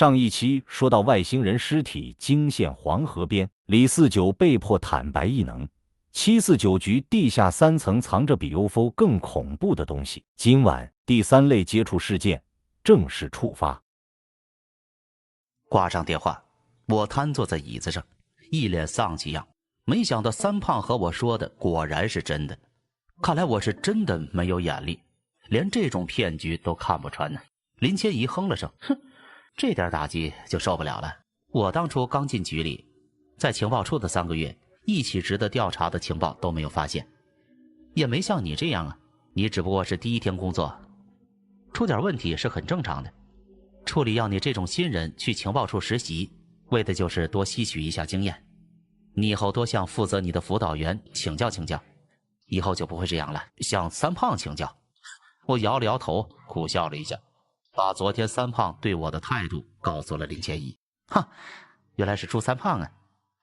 上一期说到外星人尸体惊现黄河边，李四九被迫坦白异能。749局地下3层藏着比 UFO 更恐怖的东西。今晚第3类接触事件正式触发。挂上电话，我瘫坐在椅子上，一脸丧气样。没想到三胖和我说的果然是真的，看来我是真的没有眼力，连这种骗局都看不穿呢。林千怡哼了声，哼，这点打击就受不了了。我当初刚进局里，在情报处的3个月，一起值得调查的情报都没有发现，也没像你这样啊，你只不过是第1天工作，出点问题是很正常的。处里要你这种新人去情报处实习，为的就是多吸取一下经验。你以后多向负责你的辅导员请教请教，以后就不会这样了。向三胖请教。我摇了摇头，苦笑了一下，把昨天三胖对我的态度告诉了林千怡。哈，原来是朱三胖啊，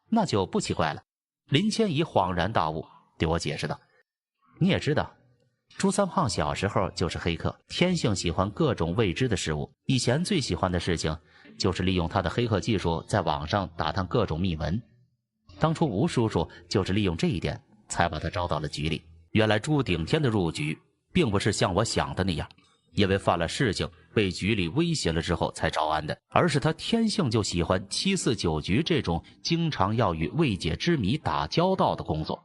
那就不奇怪了。林千怡恍然大悟，对我解释道：你也知道，朱三胖小时候就是黑客，天性喜欢各种未知的事物。以前最喜欢的事情就是利用他的黑客技术在网上打探各种秘闻。当初吴叔叔就是利用这一点才把他招到了局里。原来朱顶天的入局并不是像我想的那样，因为犯了事情被局里威胁了之后才招安的，而是他天性就喜欢749局这种经常要与未解之谜打交道的工作。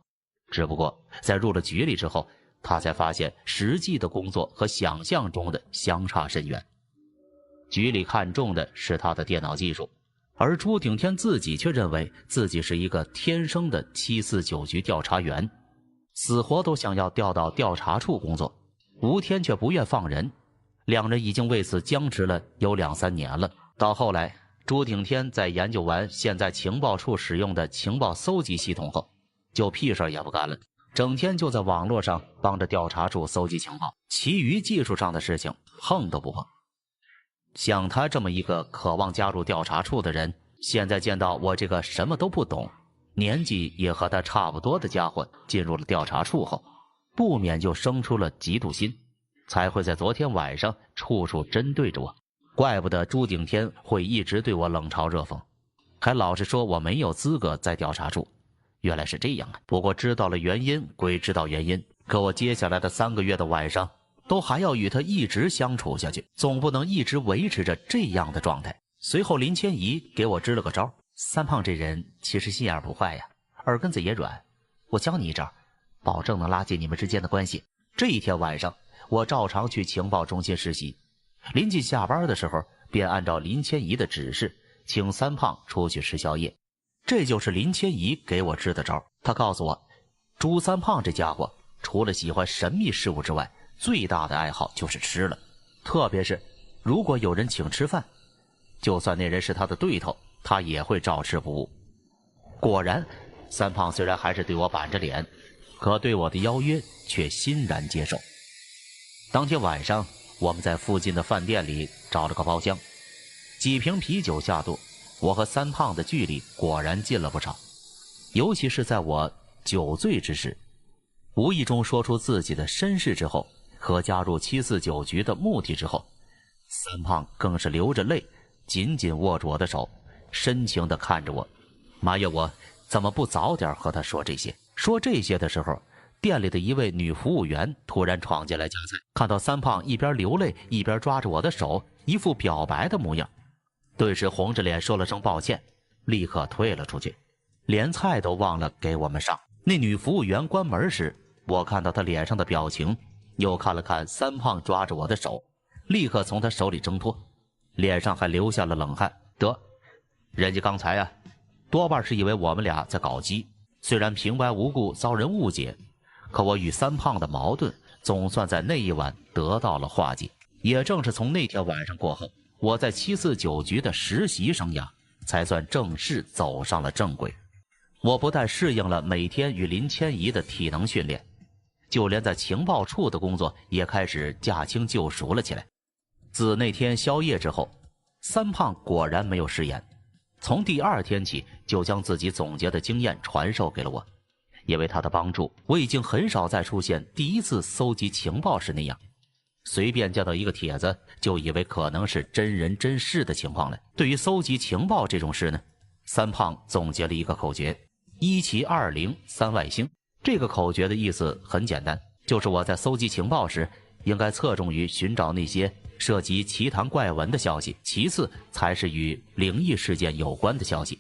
只不过在入了局里之后，他才发现实际的工作和想象中的相差甚远。局里看重的是他的电脑技术，而朱顶天自己却认为自己是一个天生的749局调查员，死活都想要调到调查处工作。吴天却不愿放人，两人已经为此僵持了有2、3年了。到后来，朱顶天在研究完现在情报处使用的情报搜集系统后，就屁事也不干了，整天就在网络上帮着调查处搜集情报，其余技术上的事情碰都不碰。像他这么一个渴望加入调查处的人，现在见到我这个什么都不懂，年纪也和他差不多的家伙进入了调查处后，不免就生出了嫉妒心，才会在昨天晚上处处针对着我。怪不得朱顶天会一直对我冷嘲热讽，还老是说我没有资格在调查处。原来是这样啊！不过知道了原因归知道原因，可我接下来的3个月的晚上都还要与他一直相处下去，总不能一直维持着这样的状态。随后林千怡给我支了个招，三胖这人其实心眼不坏呀，耳根子也软，我教你一招，保证能拉近你们之间的关系。这一天晚上，我照常去情报中心实习，临近下班的时候，便按照林千怡的指示，请三胖出去吃宵夜。这就是林千怡给我支的招。他告诉我，朱三胖这家伙除了喜欢神秘事物之外，最大的爱好就是吃了，特别是如果有人请吃饭，就算那人是他的对头，他也会照吃不误。果然，三胖虽然还是对我板着脸，可对我的邀约却欣然接受。当天晚上，我们在附近的饭店里找了个包厢，几瓶啤酒下肚，我和三胖的距离果然近了不少。尤其是在我酒醉之时，无意中说出自己的身世之后，和加入749局的目的之后，三胖更是流着泪，紧紧握住我的手，深情地看着我，埋怨我怎么不早点和他说这些。说这些的时候，店里的一位女服务员突然闯进来夹菜，看到三胖一边流泪一边抓着我的手，一副表白的模样，顿时红着脸说了声抱歉，立刻退了出去，连菜都忘了给我们上。那女服务员关门时，我看到她脸上的表情，又看了看三胖抓着我的手，立刻从他手里挣脱，脸上还流下了冷汗。得，人家刚才啊，多半是以为我们俩在搞基，虽然平白无故遭人误解，可我与三胖的矛盾总算在那一晚得到了化解。也正是从那天晚上过后，我在749局的实习生涯才算正式走上了正轨。我不但适应了每天与林千怡的体能训练，就连在情报处的工作也开始驾轻就熟了起来。自那天宵夜之后，三胖果然没有食言，从第2天起就将自己总结的经验传授给了我。因为他的帮助，我已经很少再出现第1次搜集情报时那样随便见到一个帖子就以为可能是真人真事的情况了。对于搜集情报这种事呢，三胖总结了一个口诀：1720三外星。这个口诀的意思很简单，就是我在搜集情报时，应该侧重于寻找那些涉及奇谈怪闻的消息，其次才是与灵异事件有关的消息。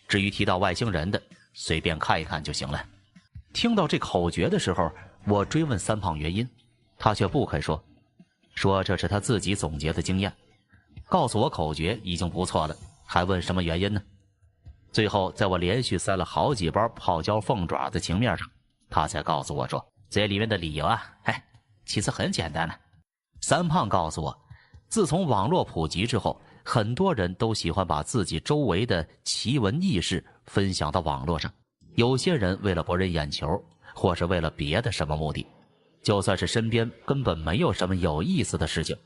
至于提到外星人的，随便看一看就行了。听到这口诀的时候，我追问三胖原因，他却不肯说，说这是他自己总结的经验，告诉我口诀已经不错了，还问什么原因呢？最后在我连续塞了好几包泡椒凤爪的情面上，他才告诉我说，这里面的理由啊，其实很简单了。三胖告诉我，自从网络普及之后，很多人都喜欢把自己周围的奇闻异事分享到网络上，有些人为了博人眼球，或是为了别的什么目的，就算是身边根本没有什么有意思的事情，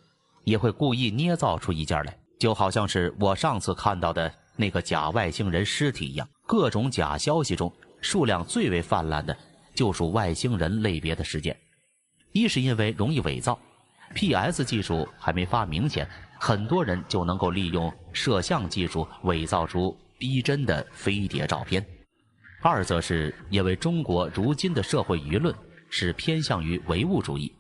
也会故意捏造出一件来，就好像是我上次看到的那个假外星人尸体一样。各种假消息中，数量最为泛滥的就属外星人类别的事件。一是因为容易伪造， PS 技术还没发明前，很多人就能够利用摄像技术伪造出逼真的飞碟照片。二则是因为中国如今的社会舆论是偏向于唯物主义，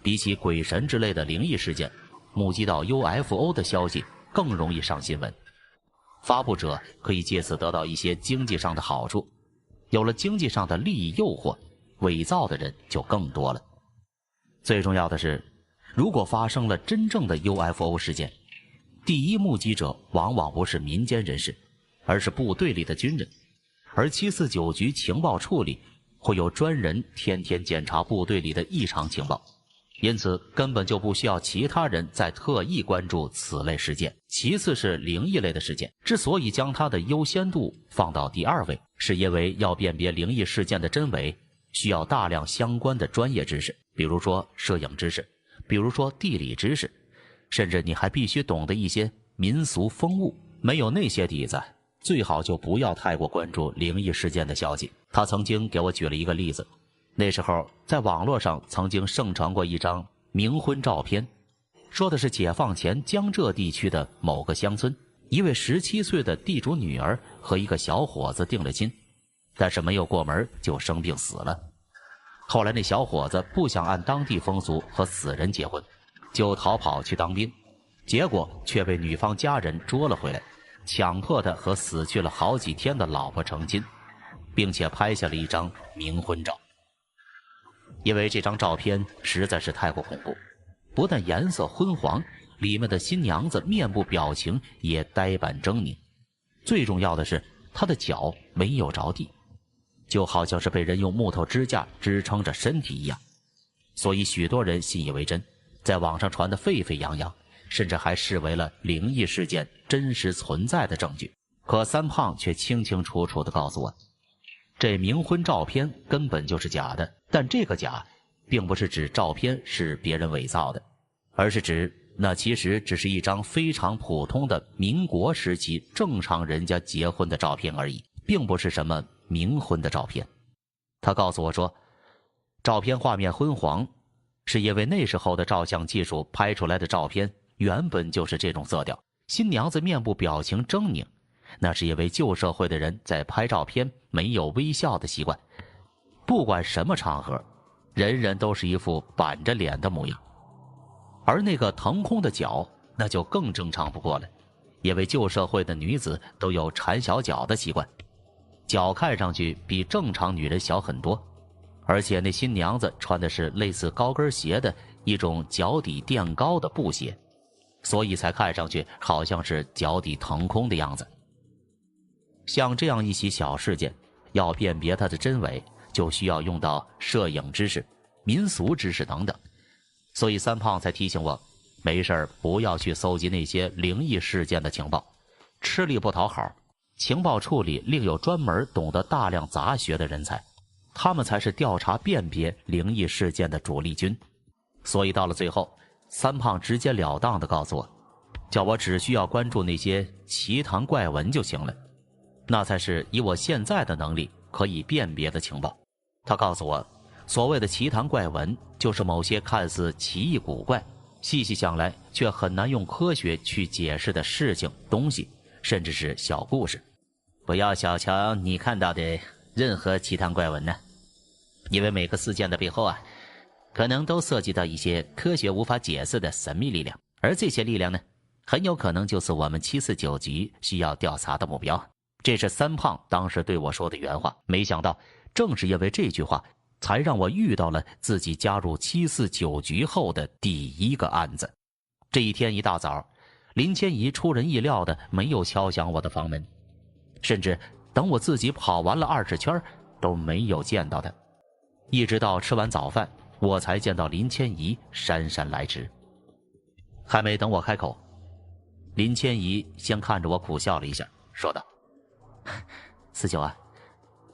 比起鬼神之类的灵异事件，目击到 UFO 的消息更容易上新闻，发布者可以借此得到一些经济上的好处，有了经济上的利益诱惑，伪造的人就更多了。最重要的是，如果发生了真正的 UFO 事件，第一目击者往往不是民间人士，而是部队里的军人，而749局情报处里会有专人天天检查部队里的异常情报，因此根本就不需要其他人再特意关注此类事件。其次是灵异类的事件，之所以将它的优先度放到第二位，是因为要辨别灵异事件的真伪，需要大量相关的专业知识，比如说摄影知识，比如说地理知识，甚至你还必须懂得一些民俗风物。没有那些底子，最好就不要太过关注灵异事件的消息。他曾经给我举了一个例子，那时候在网络上曾经盛传过一张冥婚照片，说的是解放前江浙地区的某个乡村，一位17岁的地主女儿和一个小伙子定了亲，但是没有过门就生病死了。后来那小伙子不想按当地风俗和死人结婚，就逃跑去当兵，结果却被女方家人捉了回来，强迫他和死去了好几天的老婆成亲，并且拍下了一张冥婚照。因为这张照片实在是太过恐怖，不但颜色昏黄，里面的新娘子面部表情也呆板狰狞，最重要的是她的脚没有着地，就好像是被人用木头支架支撑着身体一样，所以许多人信以为真，在网上传得沸沸扬扬，甚至还视为了灵异事件真实存在的证据。可三胖却清清楚楚地告诉我，这冥婚照片根本就是假的，但这个假并不是指照片是别人伪造的，而是指那其实只是一张非常普通的民国时期正常人家结婚的照片而已，并不是什么冥婚的照片。他告诉我说，照片画面昏黄，是因为那时候的照相技术拍出来的照片原本就是这种色调。新娘子面部表情狰狞，那是因为旧社会的人在拍照片没有微笑的习惯，不管什么场合，人人都是一副板着脸的模样。而那个腾空的脚，那就更正常不过了，因为旧社会的女子都有缠小脚的习惯，脚看上去比正常女人小很多，而且那新娘子穿的是类似高跟鞋的一种脚底垫高的布鞋，所以才看上去好像是脚底腾空的样子。像这样一起小事件，要辨别它的真伪，就需要用到摄影知识、民俗知识等等。所以三胖才提醒我，没事不要去搜集那些灵异事件的情报，吃力不讨好。情报处里另有专门懂得大量杂学的人才，他们才是调查辨别灵异事件的主力军。所以到了最后，三胖直截了当地告诉我，叫我只需要关注那些奇谈怪闻就行了，那才是以我现在的能力可以辨别的情报。他告诉我，所谓的奇谈怪闻，就是某些看似奇异古怪，细细想来却很难用科学去解释的事情、东西，甚至是小故事。不要小瞧你看到的任何奇谈怪闻呢，因为每个事件的背后啊，可能都涉及到一些科学无法解释的神秘力量，而这些力量呢，很有可能就是我们749局需要调查的目标。这是三胖当时对我说的原话。没想到正是因为这句话，才让我遇到了自己加入749局后的第一个案子。这一天一大早，林千怡出人意料的没有敲响我的房门，甚至等我自己跑完了20圈都没有见到他。一直到吃完早饭，我才见到林千怡姗姗来迟。还没等我开口，林千怡先看着我苦笑了一下，说道：“49啊，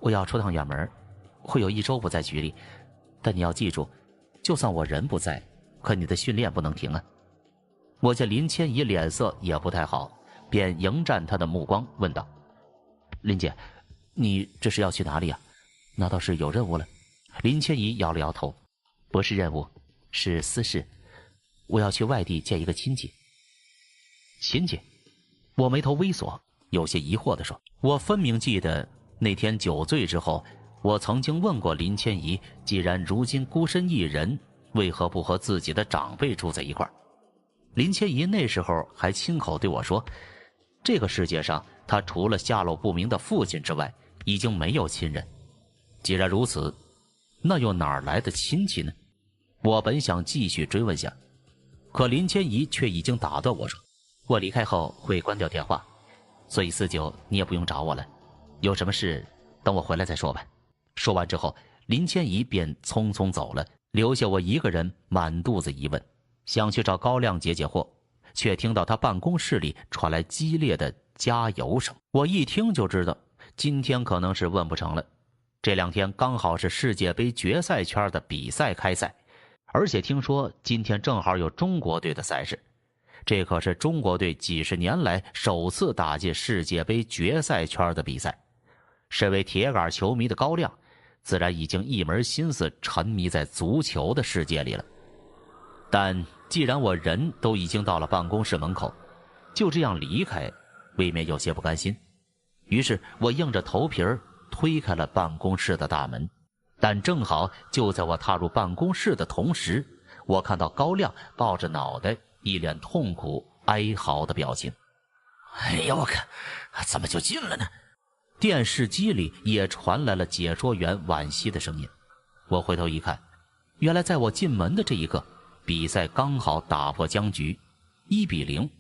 我要出趟远门，会有1周不在局里，但你要记住，就算我人不在，可你的训练不能停啊。”我见林千怡脸色也不太好，便迎战她的目光问道：“林姐，你这是要去哪里啊？难道是有任务了？”林千怡摇了摇头：“不是任务，是私事，我要去外地见一个亲戚。”亲戚？我眉头微锁，有些疑惑地说：“我分明记得那天酒醉之后，我曾经问过林千怡，既然如今孤身一人，为何不和自己的长辈住在一块儿？”林千怡那时候还亲口对我说，这个世界上他除了下落不明的父亲之外，已经没有亲人。既然如此，那又哪来的亲戚呢？我本想继续追问下，可林千怡却已经打断我说：“我离开后会关掉电话，所以49你也不用找我了，有什么事等我回来再说吧。”说完之后，林千怡便匆匆走了，留下我一个人满肚子疑问，想去找高亮解解惑，却听到他办公室里传来激烈的加油声。我一听就知道今天可能是问不成了。这2天刚好是世界杯决赛圈的比赛开赛，而且听说今天正好有中国队的赛事，这可是中国队几十年来首次打进世界杯决赛圈的比赛。身为铁杆球迷的高亮，自然已经一门心思沉迷在足球的世界里了。但既然我人都已经到了办公室门口，就这样离开，未免有些不甘心。于是我硬着头皮推开了办公室的大门。但正好就在我踏入办公室的同时，我看到高亮抱着脑袋，一脸痛苦哀嚎的表情。哎呀，我看怎么就进了呢？电视机里也传来了解说员惋惜的声音。我回头一看，原来在我进门的这一刻，比赛刚好打破僵局，1-0，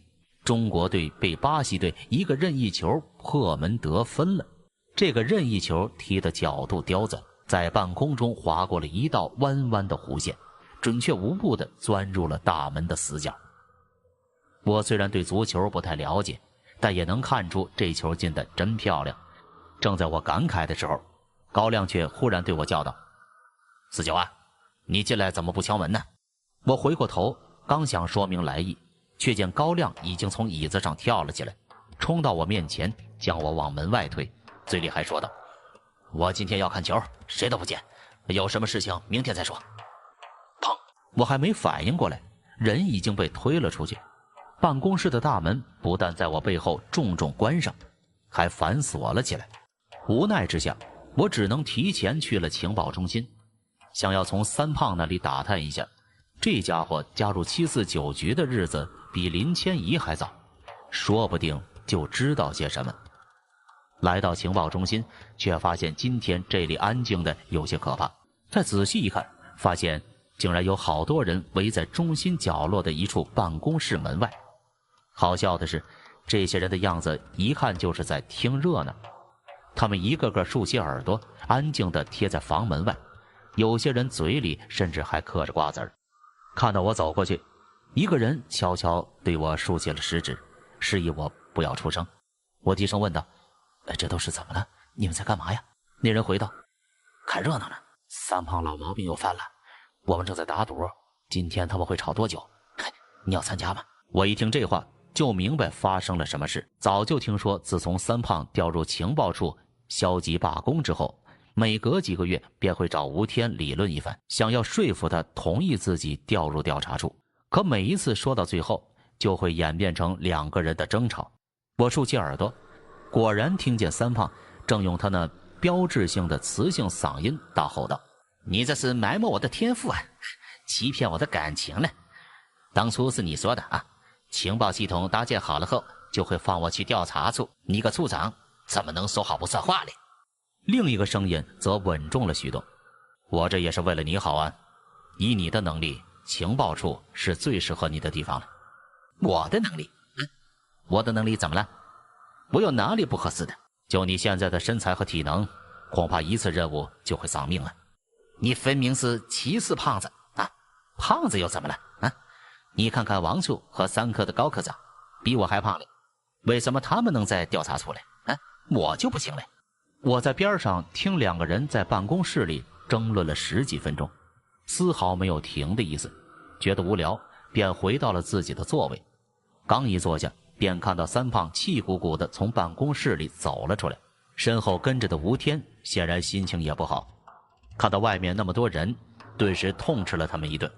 中国队被巴西队一个任意球破门得分了。这个任意球踢的角度刁钻，在半空中划过了一道弯弯的弧线，准确无误地钻入了大门的死角。我虽然对足球不太了解，但也能看出这球进得真漂亮。正在我感慨的时候，高亮却忽然对我叫道：“49啊，你进来怎么不敲门呢？”我回过头，刚想说明来意，却见高亮已经从椅子上跳了起来，冲到我面前，将我往门外推，嘴里还说道：“我今天要看球，谁都不见，有什么事情明天再说。”砰！我还没反应过来，人已经被推了出去。办公室的大门不但在我背后重重关上，还反锁了起来。无奈之下，我只能提前去了情报中心，想要从三胖那里打探一下，这家伙加入749局的日子比林千怡还早，说不定就知道些什么。来到情报中心，却发现今天这里安静的有些可怕。再仔细一看，发现竟然有好多人围在中心角落的一处办公室门外。好笑的是，这些人的样子一看就是在听热闹，他们一个个竖起耳朵，安静地贴在房门外，有些人嘴里甚至还嗑着瓜子儿。看到我走过去，一个人悄悄对我竖起了食指，示意我不要出声。我低声问道：“这都是怎么了？你们在干嘛呀？”那人回道：“看热闹呢，三胖老毛病又犯了，我们正在打赌，今天他们会吵多久，你要参加吗？”我一听这话就明白发生了什么事。早就听说自从三胖调入情报处消极罢工之后，每隔几个月便会找吴天理论一番，想要说服他同意自己调入调查处。可每一次说到最后，就会演变成两个人的争吵。我竖起耳朵，果然听见三胖正用他那标志性的磁性嗓音大吼道：“你这是埋没我的天赋啊，欺骗我的感情了！当初是你说的啊，情报系统搭建好了后，就会放我去调查处。你个处长，怎么能说好不算话嘞？”另一个声音则稳重了许多：“我这也是为了你好啊，以你的能力，情报处是最适合你的地方了。”我的能力？我的能力怎么了？我有哪里不合适的？就你现在的身材和体能，恐怕一次任务就会丧命了。你分明是歧视胖子啊！胖子又怎么了啊？你看看王处和3科的高科长，比我还胖嘞，为什么他们能在调查出来啊？我就不行嘞。我在边上听两个人在办公室里争论了10几分钟，丝毫没有停的意思，觉得无聊，便回到了自己的座位。刚一坐下，便看到三胖气鼓鼓地从办公室里走了出来，身后跟着的吴天显然心情也不好，看到外面那么多人，顿时痛斥了他们一顿：“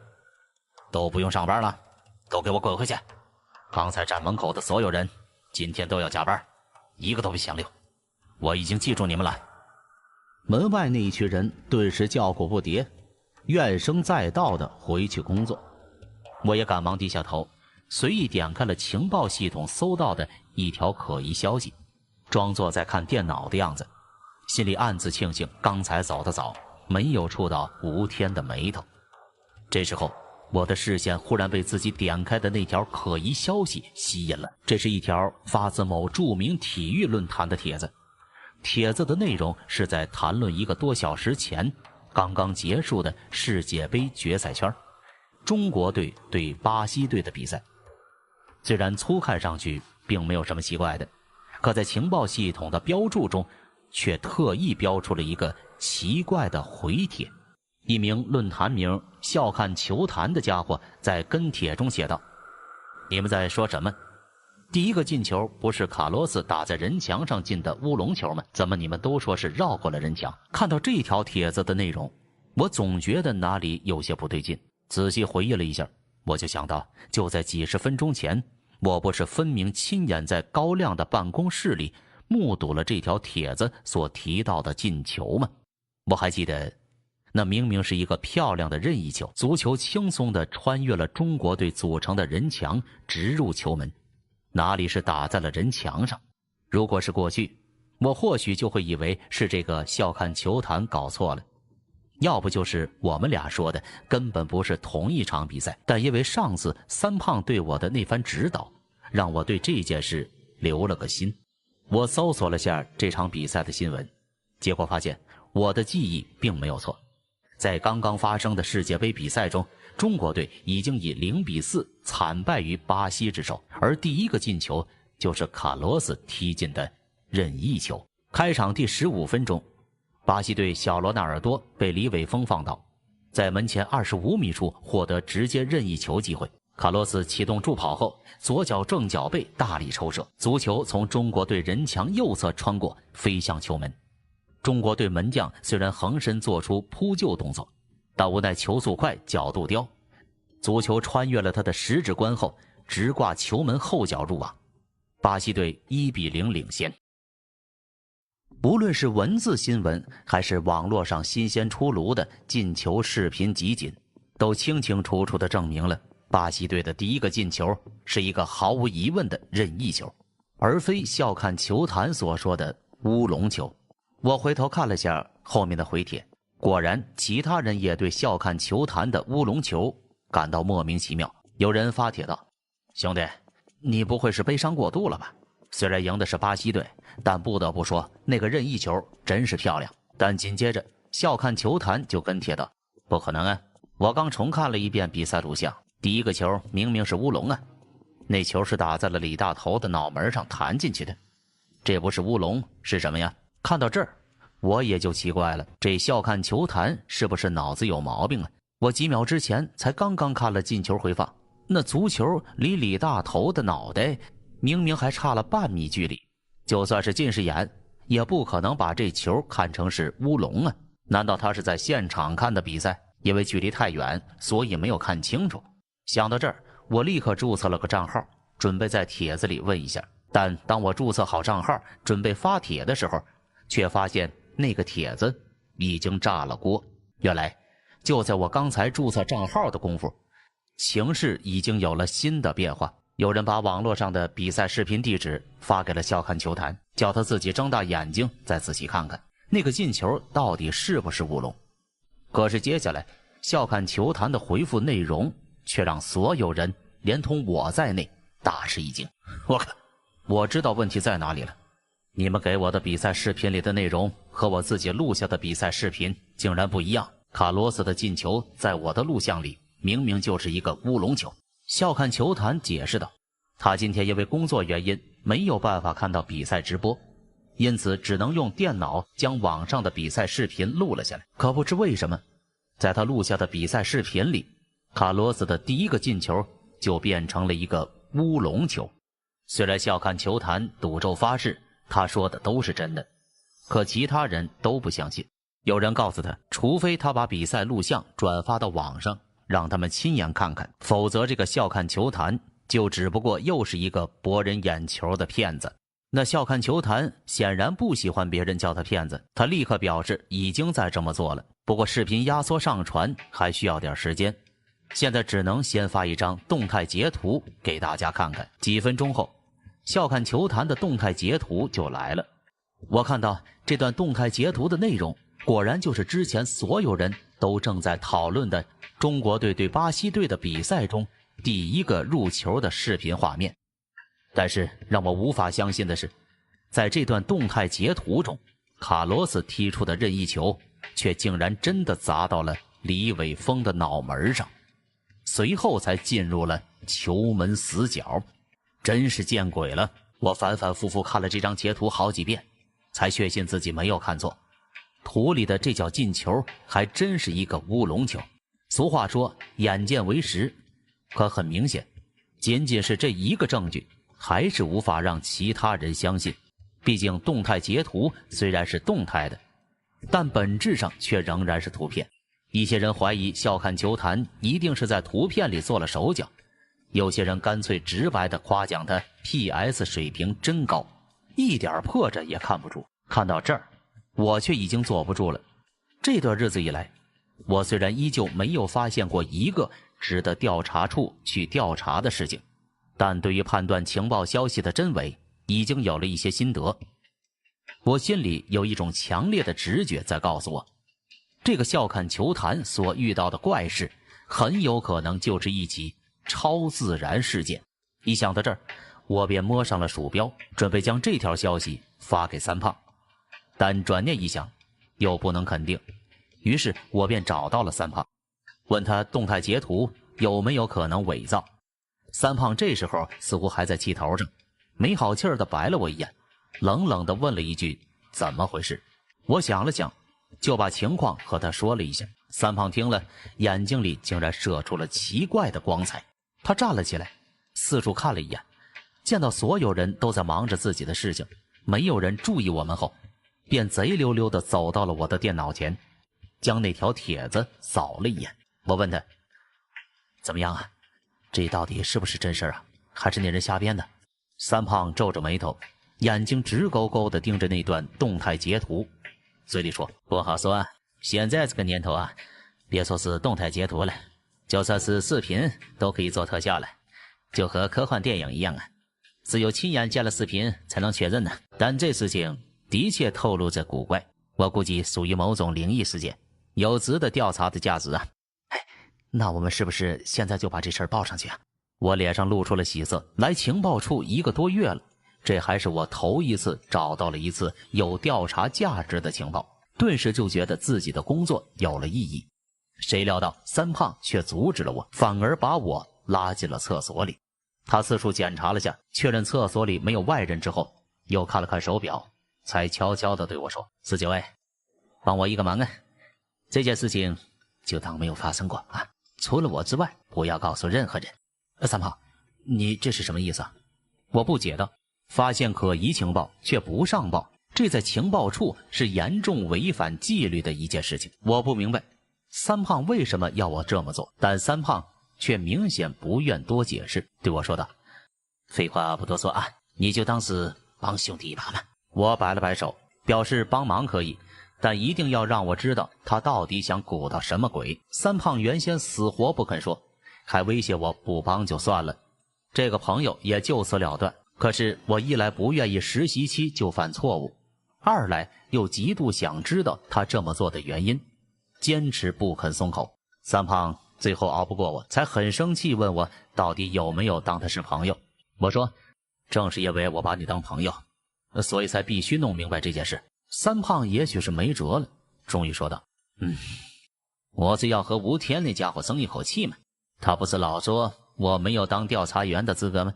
都不用上班了，都给我滚回去！刚才站门口的所有人，今天都要加班，一个都不想留。我已经记住你们了。”门外那一群人顿时叫苦不迭，怨声载道地回去工作。我也赶忙低下头，随意点开了情报系统搜到的一条可疑消息，装作在看电脑的样子，心里暗自庆幸刚才走得早，没有触到吴天的眉头。这时候，我的视线忽然被自己点开的那条可疑消息吸引了。这是一条发自某著名体育论坛的帖子，帖子的内容是在谈论1个多小时前刚刚结束的世界杯决赛圈，中国队对巴西队的比赛。虽然粗看上去并没有什么奇怪的，可在情报系统的标注中却特意标出了一个奇怪的回帖。一名论坛名笑看球坛的家伙在跟帖中写道：“你们在说什么？第一个进球不是卡洛斯打在人墙上进的乌龙球吗？怎么你们都说是绕过了人墙？”看到这条帖子的内容，我总觉得哪里有些不对劲，仔细回忆了一下，我就想到，就在几十分钟前，我不是分明亲眼在高亮的办公室里目睹了这条帖子所提到的进球吗？我还记得，那明明是一个漂亮的任意球，足球轻松地穿越了中国队组成的人墙，直入球门，哪里是打在了人墙上？如果是过去，我或许就会以为是这个笑看球坛搞错了，要不就是我们俩说的根本不是同一场比赛。但因为上次三胖对我的那番指导，让我对这件事留了个心。我搜索了下这场比赛的新闻，结果发现我的记忆并没有错。在刚刚发生的世界杯比赛中，中国队已经以0-4惨败于巴西之手，而第一个进球就是卡洛斯踢进的任意球。开场第15分钟，巴西队小罗纳尔多被李玮峰放倒，在门前25米处获得直接任意球机会。卡洛斯启动助跑后，左脚正脚背大力抽射，足球从中国队人墙右侧穿过，飞向球门。中国队门将虽然横身做出扑救动作，但无奈球速快，角度刁，足球穿越了他的食指关后，直挂球门后角入网。巴西队1-0领先。无论是文字新闻还是网络上新鲜出炉的进球视频集锦，都清清楚楚地证明了巴西队的第一个进球是一个毫无疑问的任意球，而非笑看球坛所说的乌龙球。我回头看了下后面的回帖，果然其他人也对笑看球坛的乌龙球感到莫名其妙。有人发帖道：“兄弟，你不会是悲伤过度了吧？虽然赢的是巴西队，但不得不说那个任意球真是漂亮。”但紧接着笑看球坛就跟帖道：“不可能啊，我刚重看了一遍比赛录像，第一个球明明是乌龙啊，那球是打在了李大头的脑门上弹进去的，这不是乌龙是什么呀？”看到这儿，我也就奇怪了，这笑看球坛是不是脑子有毛病了？我几秒之前才刚刚看了进球回放，那足球离李大头的脑袋明明还差了半米距离，就算是近视眼也不可能把这球看成是乌龙啊。难道他是在现场看的比赛？因为距离太远，所以没有看清楚。想到这儿，我立刻注册了个账号，准备在帖子里问一下。但当我注册好账号，准备发帖的时候，却发现那个帖子已经炸了锅。原来，就在我刚才注册账号的功夫，情势已经有了新的变化。有人把网络上的比赛视频地址发给了笑看球坛，叫他自己睁大眼睛再仔细看看，那个进球到底是不是乌龙。可是接下来，笑看球坛的回复内容却让所有人，连同我在内，大吃一惊。我靠！我知道问题在哪里了。你们给我的比赛视频里的内容和我自己录下的比赛视频竟然不一样。卡罗斯的进球在我的录像里明明就是一个乌龙球。笑看球坛解释道，他今天因为工作原因没有办法看到比赛直播，因此只能用电脑将网上的比赛视频录了下来。可不知为什么，在他录下的比赛视频里，卡罗斯的第一个进球就变成了一个乌龙球。虽然笑看球坛赌咒发誓他说的都是真的，可其他人都不相信。有人告诉他，除非他把比赛录像转发到网上，让他们亲眼看看，否则这个笑看球坛就只不过又是一个博人眼球的骗子。那笑看球坛显然不喜欢别人叫他骗子，他立刻表示已经在这么做了，不过视频压缩上传还需要点时间，现在只能先发一张动态截图给大家看看。几分钟后，笑看球坛的动态截图就来了。我看到这段动态截图的内容，果然就是之前所有人都正在讨论的中国队对巴西队的比赛中第一个入球的视频画面。但是让我无法相信的是，在这段动态截图中，卡罗斯踢出的任意球却竟然真的砸到了李玮峰的脑门上，随后才进入了球门死角。真是见鬼了！我反反复复看了这张截图好几遍，才确信自己没有看错。图里的这脚进球还真是一个乌龙球。俗话说眼见为实，可很明显，仅仅是这一个证据还是无法让其他人相信。毕竟动态截图虽然是动态的，但本质上却仍然是图片。一些人怀疑笑看球坛一定是在图片里做了手脚，有些人干脆直白地夸奖他 PS 水平真高，一点破绽也看不出。看到这儿，我却已经坐不住了。这段日子以来，我虽然依旧没有发现过一个值得调查处去调查的事情，但对于判断情报消息的真伪已经有了一些心得。我心里有一种强烈的直觉在告诉我，这个笑看球坛所遇到的怪事很有可能就是一起超自然事件。一想到这儿，我便摸上了鼠标，准备将这条消息发给三胖。但转念一想，又不能肯定，于是我便找到了三胖，问他动态截图有没有可能伪造。三胖这时候似乎还在气头上，没好气儿地白了我一眼，冷冷地问了一句怎么回事。我想了想，就把情况和他说了一下。三胖听了，眼睛里竟然射出了奇怪的光彩，他站了起来，四处看了一眼，见到所有人都在忙着自己的事情，没有人注意我们后，便贼溜溜地走到了我的电脑前，将那条帖子扫了一眼。我问他怎么样啊，这到底是不是真事啊，还是那人瞎编的？三胖皱着眉头，眼睛直勾勾地盯着那段动态截图，嘴里说不好说啊，现在这个年头啊，别说是动态截图了，就算是视频都可以做特效了，就和科幻电影一样啊，只有亲眼见了视频才能确认呢。但这事情的确透露着古怪，我估计属于某种灵异事件，有值得调查的价值啊。那我们是不是现在就把这事儿报上去啊？我脸上露出了喜色，来情报处1个多月了，这还是我头一次找到了一次有调查价值的情报，顿时就觉得自己的工作有了意义。谁料到三胖却阻止了我，反而把我拉进了厕所里。他四处检查了下，确认厕所里没有外人之后，又看了看手表，才悄悄地对我说：“49位，帮我一个忙啊，这件事情就当没有发生过啊，除了我之外，不要告诉任何人。”三胖，你这是什么意思啊？我不解道，发现可疑情报却不上报，这在情报处是严重违反纪律的一件事情。我不明白三胖为什么要我这么做，但三胖却明显不愿多解释，对我说道：“废话不多说啊，你就当是帮兄弟一把吧。”我摆了摆手，表示帮忙可以，但一定要让我知道他到底想鼓捣什么鬼。三胖原先死活不肯说，还威胁我不帮就算了，这个朋友也就此了断。可是我一来不愿意实习期就犯错误，二来又极度想知道他这么做的原因，坚持不肯松口。三胖最后熬不过我，才很生气问我到底有没有当他是朋友。我说正是因为我把你当朋友，所以才必须弄明白这件事。三胖也许是没辙了，终于说道：“我是要和吴天那家伙争一口气嘛，他不是老说我没有当调查员的资格吗？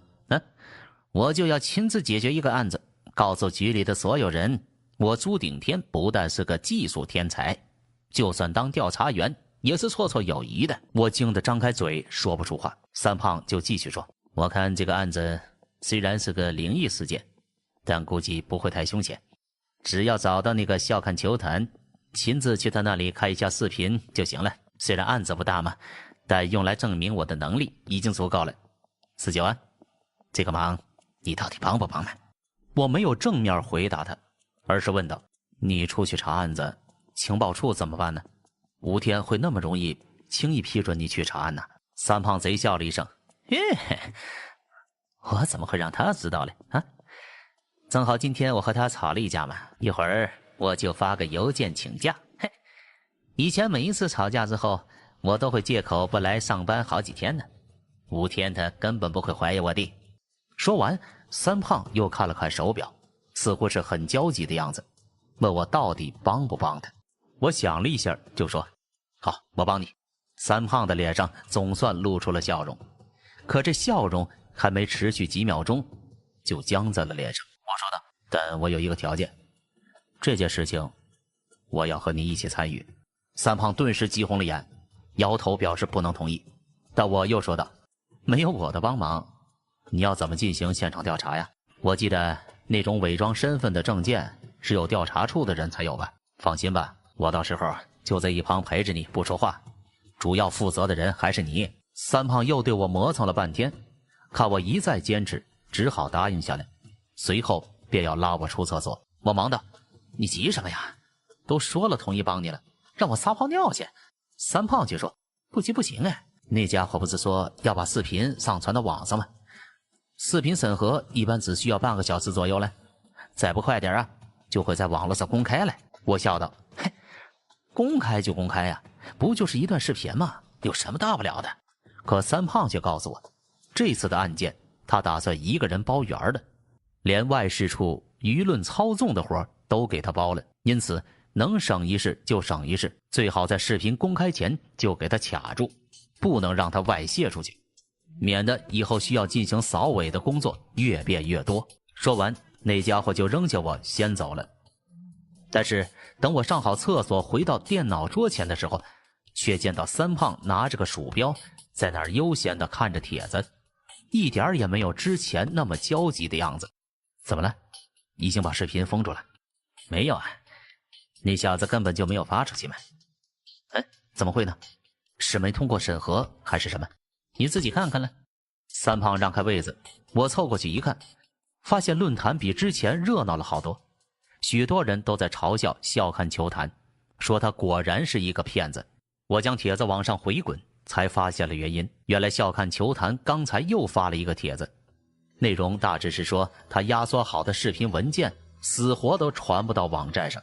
我就要亲自解决一个案子，告诉局里的所有人，我朱顶天不但是个技术天才，就算当调查员也是绰绰有余的。”我惊得张开嘴说不出话。三胖就继续说：“我看这个案子虽然是个灵异事件，但估计不会太凶险，只要找到那个笑看球坛，亲自去他那里看一下视频就行了。虽然案子不大嘛，但用来证明我的能力已经足够了。49啊，这个忙你到底帮不帮呢？”我没有正面回答他，而是问道：“你出去查案子，情报处怎么办呢？吴天会那么容易轻易批准你去查案呢？”三胖贼笑了一声：“我怎么会让他知道嘞？啊，正好今天我和他吵了一架嘛，一会儿我就发个邮件请假。以前每一次吵架之后，我都会借口不来上班好几天呢。吴天他根本不会怀疑我的。”说完，三胖又看了看手表，似乎是很焦急的样子，问我到底帮不帮他。我想了一下就说：“好，我帮你。”三胖的脸上总算露出了笑容，可这笑容还没持续几秒钟就僵在了脸上。我说道：“但我有一个条件，这件事情我要和你一起参与。”三胖顿时急红了眼，摇头表示不能同意。但我又说道：“没有我的帮忙，你要怎么进行现场调查呀？我记得那种伪装身份的证件只有调查处的人才有吧？放心吧，我到时候就在一旁陪着你不说话，主要负责的人还是你。”三胖又对我磨蹭了半天，看我一再坚持，只好答应下来，随后便要拉我出厕所。我忙道：“你急什么呀？都说了同意帮你了，让我撒泡尿去。”三胖却说：“不急不行哎，那家伙不是说要把视频上传到网上吗？视频审核一般只需要半个小时左右了，再不快点啊，就会在网络上公开了。”我笑道：“嘿，公开就公开呀，不就是一段视频吗？有什么大不了的？”可三胖却告诉我，这次的案件他打算一个人包圆的，连外事处舆论操纵的活都给他包了，因此能省一事就省一事，最好在视频公开前就给他卡住，不能让他外泄出去，免得以后需要进行扫尾的工作越变越多。说完，那家伙就扔下我先走了。但是等我上好厕所回到电脑桌前的时候，却见到三胖拿着个鼠标在那儿悠闲地看着帖子，一点也没有之前那么焦急的样子。怎么了？已经把视频封住了？没有啊，那小子根本就没有发出去嘛。怎么会呢？是没通过审核还是什么？你自己看看了。三胖让开位子，我凑过去一看，发现论坛比之前热闹了好多，许多人都在嘲笑笑看球坛，说他果然是一个骗子。我将帖子往上回滚，才发现了原因。原来笑看球坛刚才又发了一个帖子，内容大致是说他压缩好的视频文件死活都传不到网站上，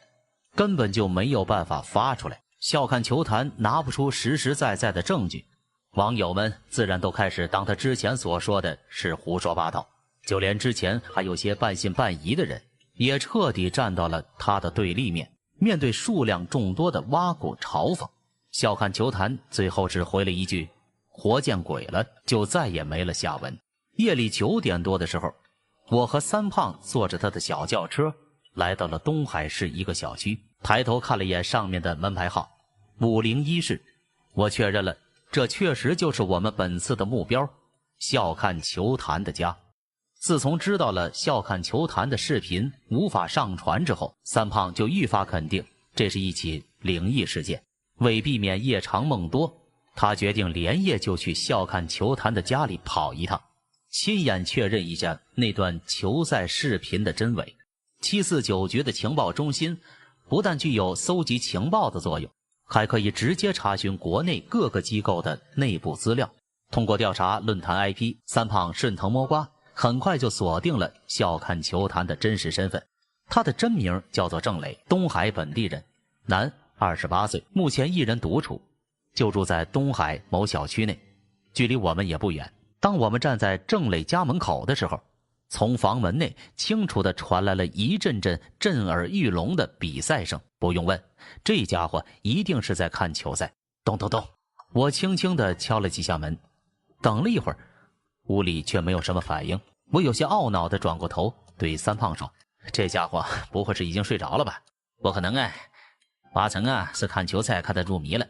根本就没有办法发出来。笑看球坛拿不出实实在在的证据，网友们自然都开始当他之前所说的是胡说八道，就连之前还有些半信半疑的人也彻底站到了他的对立面。面对数量众多的挖苦嘲讽，笑看球坛最后只回了一句活见鬼了，就再也没了下文。夜里9点多的时候，我和三胖坐着他的小轿车来到了东海市一个小区，抬头看了一眼上面的门牌号501室，我确认了这确实就是我们本次的目标，笑看球坛的家。自从知道了笑看球坛的视频无法上传之后，三胖就愈发肯定这是一起灵异事件。为避免夜长梦多，他决定连夜就去笑看球坛的家里跑一趟，亲眼确认一下那段球赛视频的真伪。749局的情报中心不但具有搜集情报的作用，还可以直接查询国内各个机构的内部资料。通过调查论坛 IP， 三胖顺藤摸瓜，很快就锁定了笑看球坛的真实身份。他的真名叫做郑磊，东海本地人，男，28岁，目前一人独处，就住在东海某小区内，距离我们也不远。当我们站在郑磊家门口的时候，从房门内清楚地传来了一阵阵震耳欲聋的比赛声。不用问，这家伙一定是在看球赛。咚咚咚，我轻轻地敲了几下门，等了一会儿，屋里却没有什么反应。我有些懊恼地转过头对三胖说：“这家伙不会是已经睡着了吧？不可能啊，8成是看球赛看得入迷了。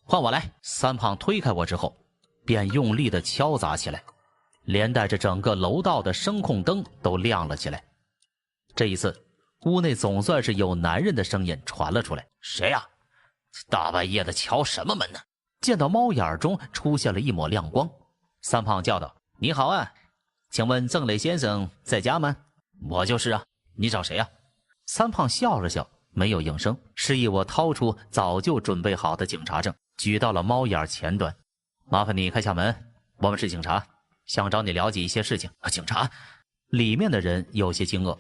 换我来。”三胖推开我之后，便用力地敲砸起来，连带着整个楼道的声控灯都亮了起来。这一次，屋内总算是有男人的声音传了出来：“谁呀？大半夜的敲什么门呢？”见到猫眼中出现了一抹亮光，三胖叫道：“你好啊，请问郑磊先生在家吗？”“我就是啊，你找谁呀？”三胖笑了笑，没有应声，示意我掏出早就准备好的警察证，举到了猫眼前端：“麻烦你开下门，我们是警察，想找你了解一些事情。”“警察？”里面的人有些惊愕，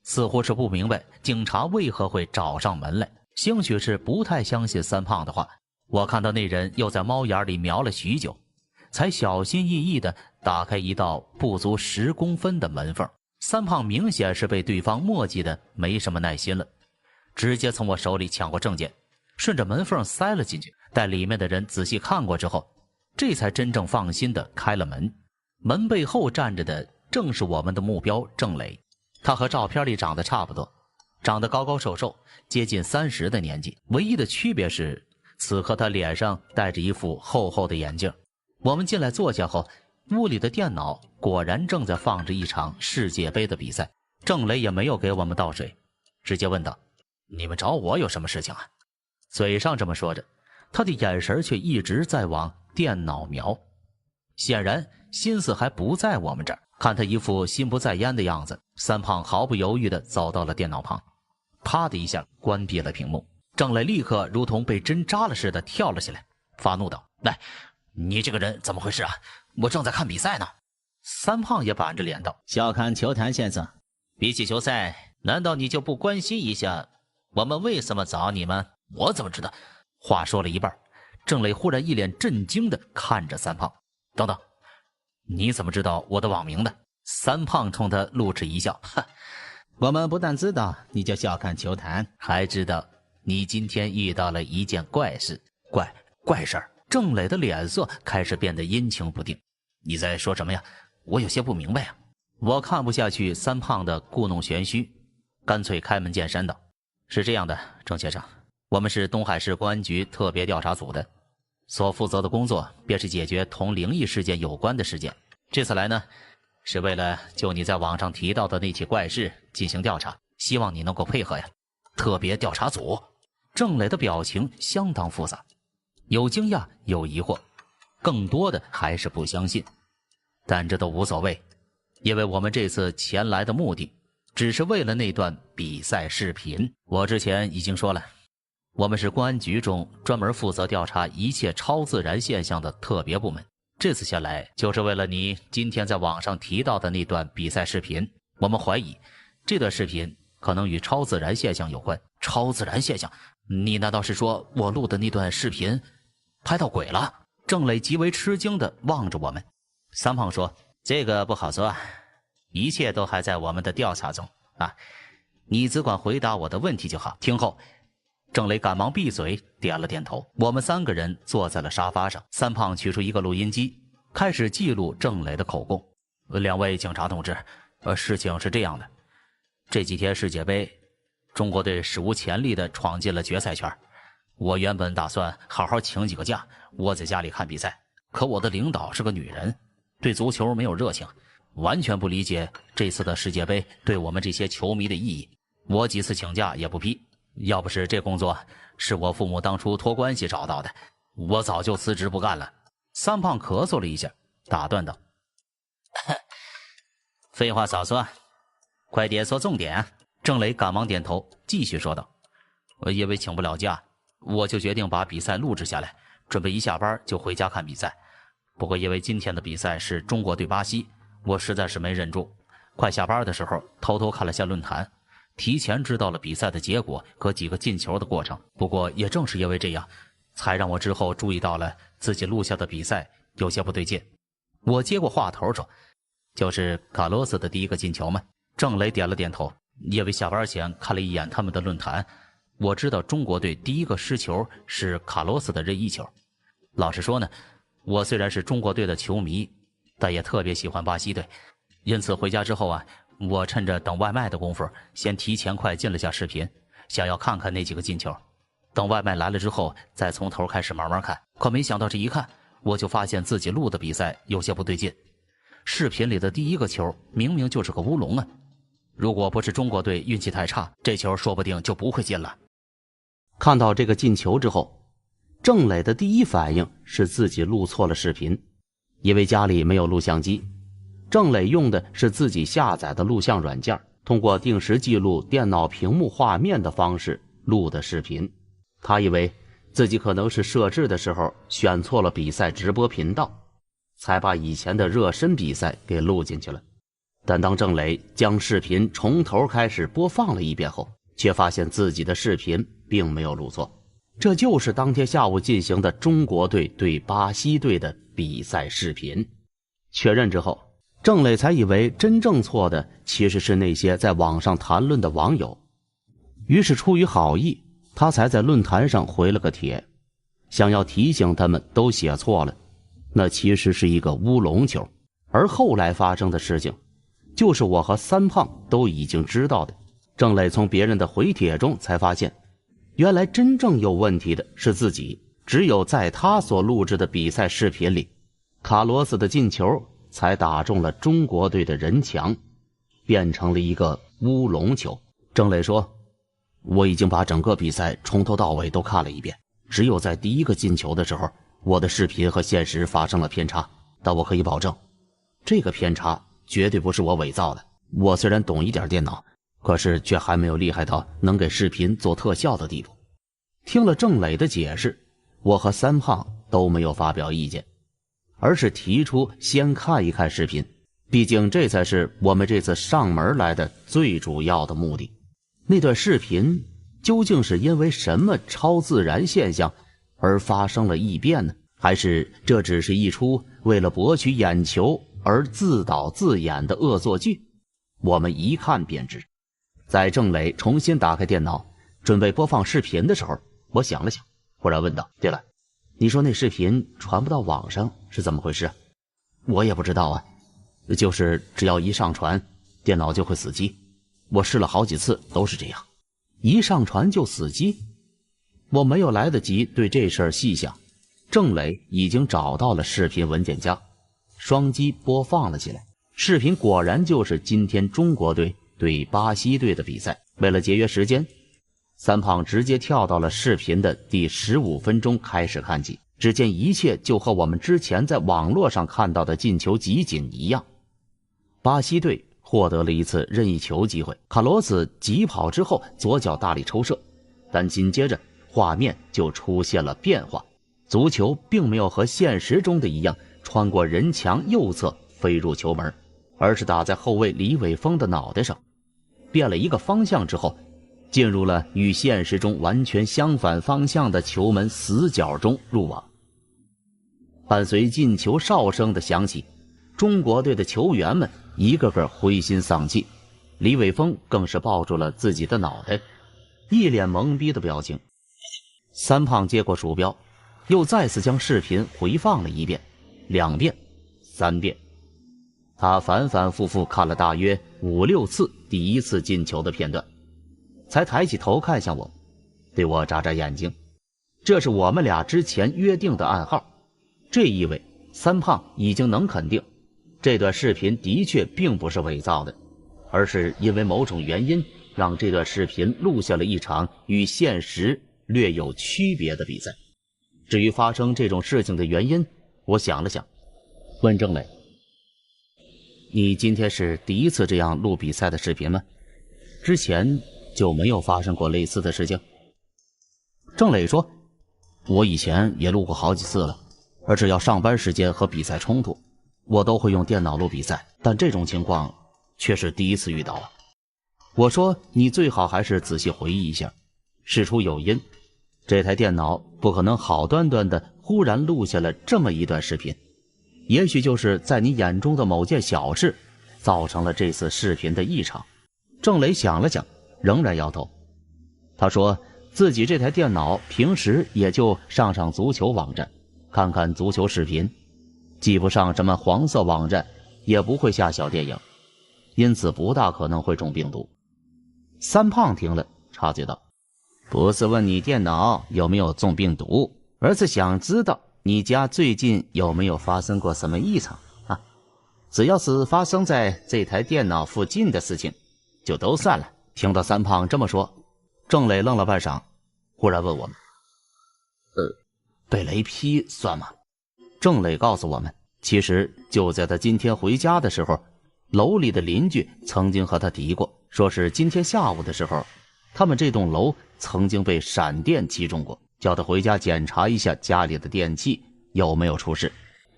似乎是不明白警察为何会找上门来，兴许是不太相信三胖的话。我看到那人又在猫眼里瞄了许久，才小心翼翼地打开一道不足10公分的门缝。三胖明显是被对方磨叽的没什么耐心了，直接从我手里抢过证件，顺着门缝塞了进去。待里面的人仔细看过之后，这才真正放心地开了门。门背后站着的正是我们的目标郑磊，他和照片里长得差不多，长得高高瘦瘦，接近30的年纪，唯一的区别是此刻他脸上戴着一副厚厚的眼镜。我们进来坐下后，屋里的电脑果然正在放着一场世界杯的比赛。郑磊也没有给我们倒水，直接问道：“你们找我有什么事情啊？”嘴上这么说着，他的眼神却一直在往电脑瞄，显然心思还不在我们这儿。看他一副心不在焉的样子，三胖毫不犹豫地走到了电脑旁，啪的一下关闭了屏幕。郑磊立刻如同被针扎了似的跳了起来，发怒道：“来，你这个人怎么回事啊？我正在看比赛呢。”三胖也板着脸道：“笑看球坛先生，比起球赛，难道你就不关心一下我们为什么找你吗？”“我怎么知道？”话说了一半，郑磊忽然一脸震惊地看着三胖：“等等，你怎么知道我的网名的？”三胖冲他露齿一笑：“哈，我们不但知道你就笑看球坛，还知道你今天遇到了一件怪事。”“怪事儿？”郑磊的脸色开始变得阴晴不定。“你在说什么呀？我有些不明白啊。”我看不下去三胖的故弄玄虚，干脆开门见山道：“是这样的，郑先生，我们是东海市公安局特别调查组的，所负责的工作便是解决同灵异事件有关的事件。这次来呢，是为了就你在网上提到的那起怪事进行调查，希望你能够配合呀。”“特别调查组？”郑磊的表情相当复杂，有惊讶，有疑惑，更多的还是不相信。但这都无所谓，因为我们这次前来的目的只是为了那段比赛视频。我之前已经说了，我们是公安局中专门负责调查一切超自然现象的特别部门。这次前来就是为了你今天在网上提到的那段比赛视频。我们怀疑这段视频可能与超自然现象有关。”“超自然现象？你难道是说我录的那段视频拍到鬼了？”郑磊极为吃惊地望着我们。三胖说：“这个不好说啊，一切都还在我们的调查中啊，你只管回答我的问题就好。”听后，郑磊赶忙闭嘴，点了点头。我们3个人坐在了沙发上，三胖取出一个录音机，开始记录郑磊的口供。“2位警察同志，事情是这样的，这几天世界杯，中国队史无前例地闯进了决赛圈。我原本打算好好请几个假，窝在家里看比赛，可我的领导是个女人，对足球没有热情，完全不理解这次的世界杯对我们这些球迷的意义。我几次请假也不批，要不是这工作是我父母当初托关系找到的，我早就辞职不干了。三胖咳嗽了一下，打断道：废话少说，快点说重点。郑磊赶忙点头，继续说道：因为请不了假，我就决定把比赛录制下来，准备一下班就回家看比赛。不过因为今天的比赛是中国对巴西，我实在是没忍住，快下班的时候偷偷看了下论坛，提前知道了比赛的结果和几个进球的过程。不过也正是因为这样，才让我之后注意到了自己录下的比赛有些不对劲。我接过话头说：就是卡洛斯的第一个进球吗？郑磊点了点头。因为下班前看了一眼他们的论坛，我知道中国队第一个失球是卡洛斯的任意球。老实说呢，我虽然是中国队的球迷，但也特别喜欢巴西队，因此回家之后啊，我趁着等外卖的功夫，先提前快进了下视频，想要看看那几个进球。等外卖来了之后，再从头开始慢慢看。可没想到这一看，我就发现自己录的比赛有些不对劲。视频里的第一个球明明就是个乌龙啊！如果不是中国队运气太差，这球说不定就不会进了。看到这个进球之后，郑磊的第一反应是自己录错了视频。因为家里没有录像机，郑磊用的是自己下载的录像软件，通过定时记录电脑屏幕画面的方式录的视频。他以为自己可能是设置的时候选错了比赛直播频道，才把以前的热身比赛给录进去了。但当郑磊将视频从头开始播放了一遍后，却发现自己的视频并没有录错。这就是当天下午进行的中国队对巴西队的比赛视频。确认之后，郑磊才以为真正错的其实是那些在网上谈论的网友。于是出于好意，他才在论坛上回了个帖，想要提醒他们都写错了，那其实是一个乌龙球。而后来发生的事情，就是我和三胖都已经知道的。郑磊从别人的回帖中才发现，原来真正有问题的是自己。只有在他所录制的比赛视频里，卡罗斯的进球才打中了中国队的人墙，变成了一个乌龙球。郑磊说，我已经把整个比赛从头到尾都看了一遍，只有在第一个进球的时候，我的视频和现实发生了偏差，但我可以保证，这个偏差绝对不是我伪造的。我虽然懂一点电脑，可是却还没有厉害到能给视频做特效的地步。听了郑磊的解释，我和三胖都没有发表意见，而是提出先看一看视频，毕竟这才是我们这次上门来的最主要的目的。那段视频究竟是因为什么超自然现象而发生了异变呢？还是这只是一出为了博取眼球而自导自演的恶作剧？我们一看便知。在郑磊重新打开电脑准备播放视频的时候，我想了想，忽然问道，对了，你说那视频传不到网上是怎么回事啊？我也不知道啊，就是只要一上传，电脑就会死机。我试了好几次都是这样，一上传就死机。我没有来得及对这事儿细想，郑磊已经找到了视频文件夹，双击播放了起来。视频果然就是今天中国队对巴西队的比赛。为了节约时间，三胖直接跳到了视频的第15分钟开始看起。只见一切就和我们之前在网络上看到的进球集锦一样，巴西队获得了一次任意球机会，卡罗斯急跑之后左脚大力抽射，但紧接着画面就出现了变化，足球并没有和现实中的一样穿过人墙右侧飞入球门，而是打在后卫李玮峰的脑袋上，变了一个方向之后，进入了与现实中完全相反方向的球门死角中入网。伴随进球哨声的响起，中国队的球员们一个个灰心丧气，李玮峰更是抱住了自己的脑袋，一脸懵逼的表情。三胖接过鼠标，又再次将视频回放了一遍、2遍、3遍。他反反复复看了大约5、6次第一次进球的片段，才抬起头看向我，对我眨眨眼睛。这是我们俩之前约定的暗号，这意味三胖已经能肯定这段视频的确并不是伪造的，而是因为某种原因让这段视频录下了一场与现实略有区别的比赛。至于发生这种事情的原因，我想了想，问郑磊：“你今天是第一次这样录比赛的视频吗？之前就没有发生过类似的事情？”郑磊说：“我以前也录过好几次了，而只要上班时间和比赛冲突，我都会用电脑录比赛，但这种情况却是第一次遇到啊。”我说：“你最好还是仔细回忆一下，事出有因，这台电脑不可能好端端的忽然录下了这么一段视频，也许就是在你眼中的某件小事造成了这次视频的异常。”郑磊想了想，仍然摇头。他说自己这台电脑平时也就上足球网站，看看足球视频，既不上什么黄色网站，也不会下小电影，因此不大可能会中病毒。三胖听了插嘴道：“不是问你电脑有没有中病毒，而是想知道你家最近有没有发生过什么异常啊？只要是发生在这台电脑附近的事情，就都算了。”听到三胖这么说，郑磊愣了半晌，忽然问我们：“被雷劈算吗？”郑磊告诉我们，其实就在他今天回家的时候，楼里的邻居曾经和他提过，说是今天下午的时候，他们这栋楼曾经被闪电击中过，叫他回家检查一下家里的电器有没有出事。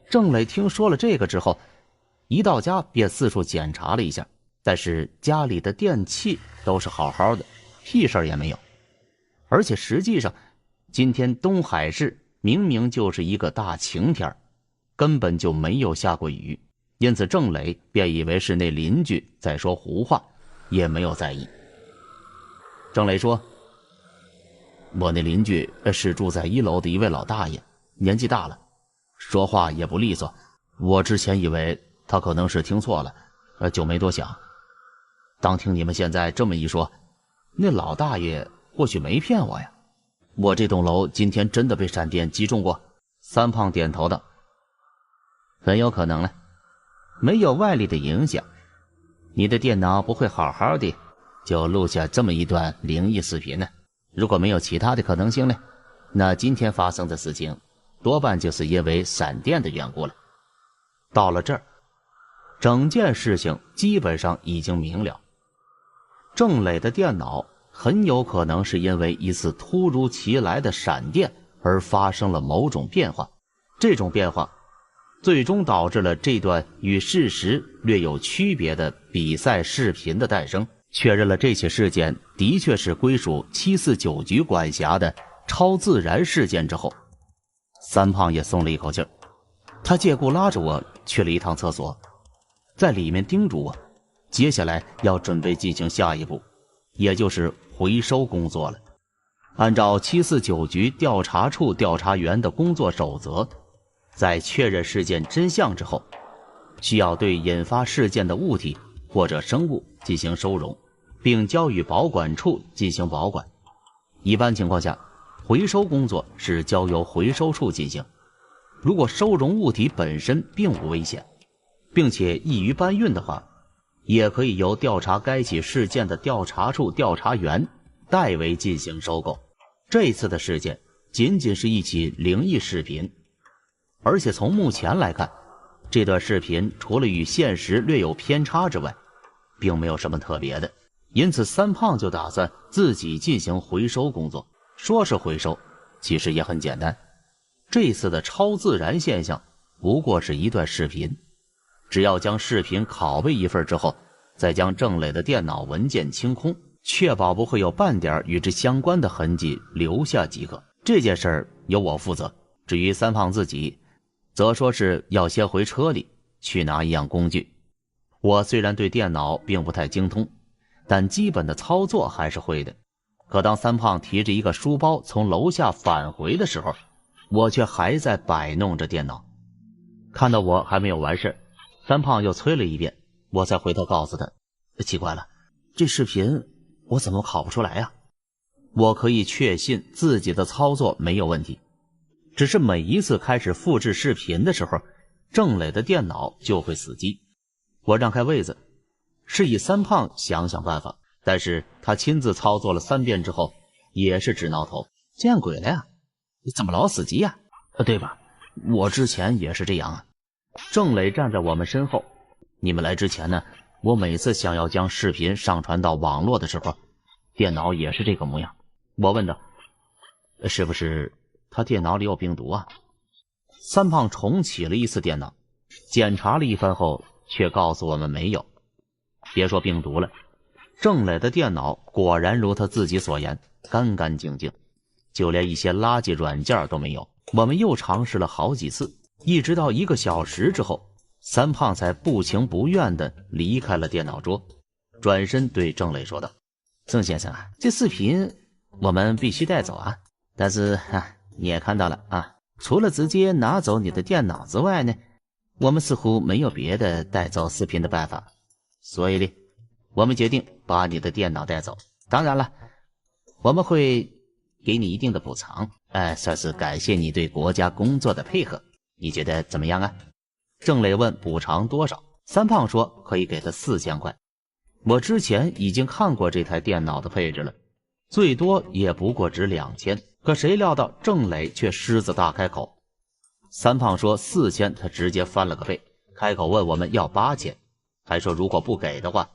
郑磊听说了这个之后，一到家便四处检查了一下，但是家里的电器都是好好的，屁事儿也没有。而且实际上今天东海市明明就是一个大晴天，根本就没有下过雨，因此郑磊便以为是那邻居在说胡话，也没有在意。郑磊说：“我那邻居是住在1楼的一位老大爷，年纪大了，说话也不利索，我之前以为他可能是听错了，就没多想。当听你们现在这么一说，那老大爷或许没骗我呀。我这栋楼今天真的被闪电击中过。”三胖点头道：“很有可能了，没有外力的影响，你的电脑不会好好的就录下这么一段灵异视频呢。如果没有其他的可能性呢，那今天发生的事情多半就是因为闪电的缘故了。”到了这儿，整件事情基本上已经明了。郑磊的电脑很有可能是因为一次突如其来的闪电而发生了某种变化，这种变化最终导致了这段与事实略有区别的比赛视频的诞生。确认了这起事件的确是归属749局管辖的超自然事件之后，三胖也松了一口气儿。他借故拉着我去了一趟厕所，在里面叮嘱我，接下来要准备进行下一步，也就是回收工作了。按照749局调查处调查员的工作守则，在确认事件真相之后，需要对引发事件的物体或者生物进行收容，并交予保管处进行保管。一般情况下，回收工作是交由回收处进行。如果收容物体本身并无危险，并且易于搬运的话，也可以由调查该起事件的调查处调查员代为进行收购。这次的事件仅仅是一起灵异视频，而且从目前来看，这段视频除了与现实略有偏差之外，并没有什么特别的，因此三胖就打算自己进行回收工作。说是回收，其实也很简单，这次的超自然现象不过是一段视频，只要将视频拷贝一份之后，再将郑磊的电脑文件清空，确保不会有半点与之相关的痕迹留下即可。这件事儿由我负责，至于三胖自己则说是要先回车里去拿一样工具。我虽然对电脑并不太精通，但基本的操作还是会的。可当三胖提着一个书包从楼下返回的时候，我却还在摆弄着电脑。看到我还没有完事，三胖又催了一遍，我才回头告诉他，奇怪了，这视频我怎么拷不出来呀？我可以确信自己的操作没有问题，只是每一次开始复制视频的时候，郑磊的电脑就会死机。我让开位子，示意三胖想想办法，但是他亲自操作了3遍之后，也是直挠头。见鬼了呀！你怎么老死机呀？对吧？我之前也是这样啊。郑磊站在我们身后，你们来之前呢，我每次想要将视频上传到网络的时候，电脑也是这个模样。我问道，是不是他电脑里有病毒啊？三胖重启了一次电脑，检查了一番后，却告诉我们没有。别说病毒了，郑磊的电脑果然如他自己所言，干干净净，就连一些垃圾软件都没有。我们又尝试了好几次，一直到1个小时之后，三胖才不情不愿地离开了电脑桌，转身对郑磊说道，郑先生啊，这视频我们必须带走啊，但是你也看到了啊，除了直接拿走你的电脑之外呢，我们似乎没有别的带走视频的办法，所以呢，我们决定把你的电脑带走。当然了，我们会给你一定的补偿，算是感谢你对国家工作的配合，你觉得怎么样啊？郑磊问补偿多少，三胖说可以给他4000块。我之前已经看过这台电脑的配置了，最多也不过值2000，可谁料到郑磊却狮子大开口。三胖说4000，他直接翻了个倍，开口问我们要8000，还说如果不给的话，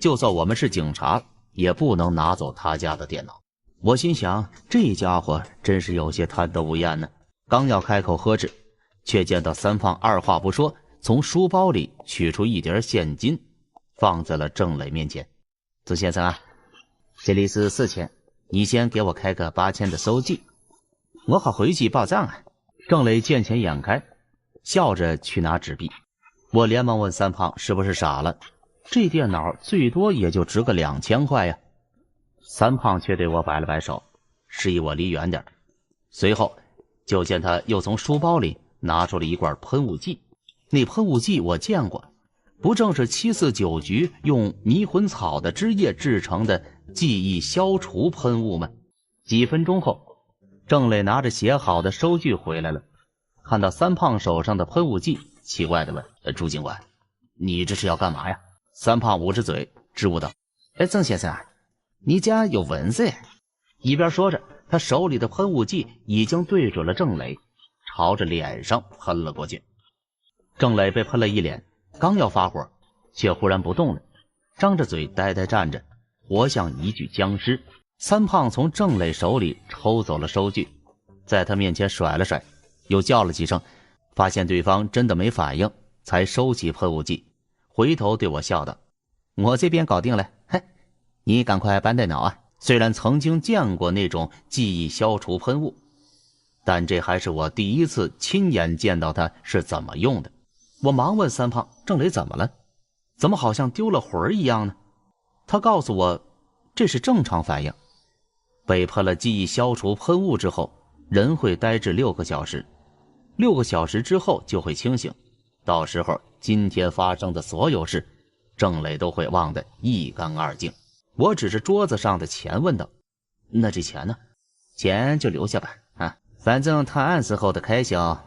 就算我们是警察也不能拿走他家的电脑。我心想，这家伙真是有些贪得无厌呢。刚要开口呵斥，却见到三胖二话不说，从书包里取出一叠现金，放在了郑磊面前。郑先生啊，这里是4000，你先给我开个8000的收据，我好回去报账啊。郑磊见钱眼开，笑着去拿纸币。我连忙问三胖是不是傻了，这电脑最多也就值个2000块呀。三胖却对我摆了摆手，示意我离远点。随后就见他又从书包里拿出了一罐喷雾剂。那喷雾剂我见过，不正是749局用迷魂草的汁液制成的记忆消除喷雾吗？几分钟后，郑磊拿着写好的收据回来了，看到三胖手上的喷雾剂，奇怪地问，朱警官，你这是要干嘛呀？三胖捂着嘴支吾道，郑先生啊，你家有蚊子呀。一边说着，他手里的喷雾剂已经对准了郑磊，朝着脸上喷了过去。郑磊被喷了一脸，刚要发火，却忽然不动了，张着嘴呆呆站着，活像一具僵尸。三胖从郑磊手里抽走了收据，在他面前甩了甩，又叫了几声，发现对方真的没反应，才收起喷雾剂，回头对我笑道，我这边搞定了，你赶快搬电脑啊。虽然曾经见过那种记忆消除喷雾，但这还是我第一次亲眼见到它是怎么用的。我忙问三胖，郑磊怎么了？怎么好像丢了魂一样呢？他告诉我，这是正常反应。被喷了记忆消除喷雾之后，人会呆滞6个小时，6个小时之后就会清醒，到时候今天发生的所有事，郑磊都会忘得一干二净。我指着桌子上的钱问道，那这钱呢？钱就留下吧，反正探案时候的开销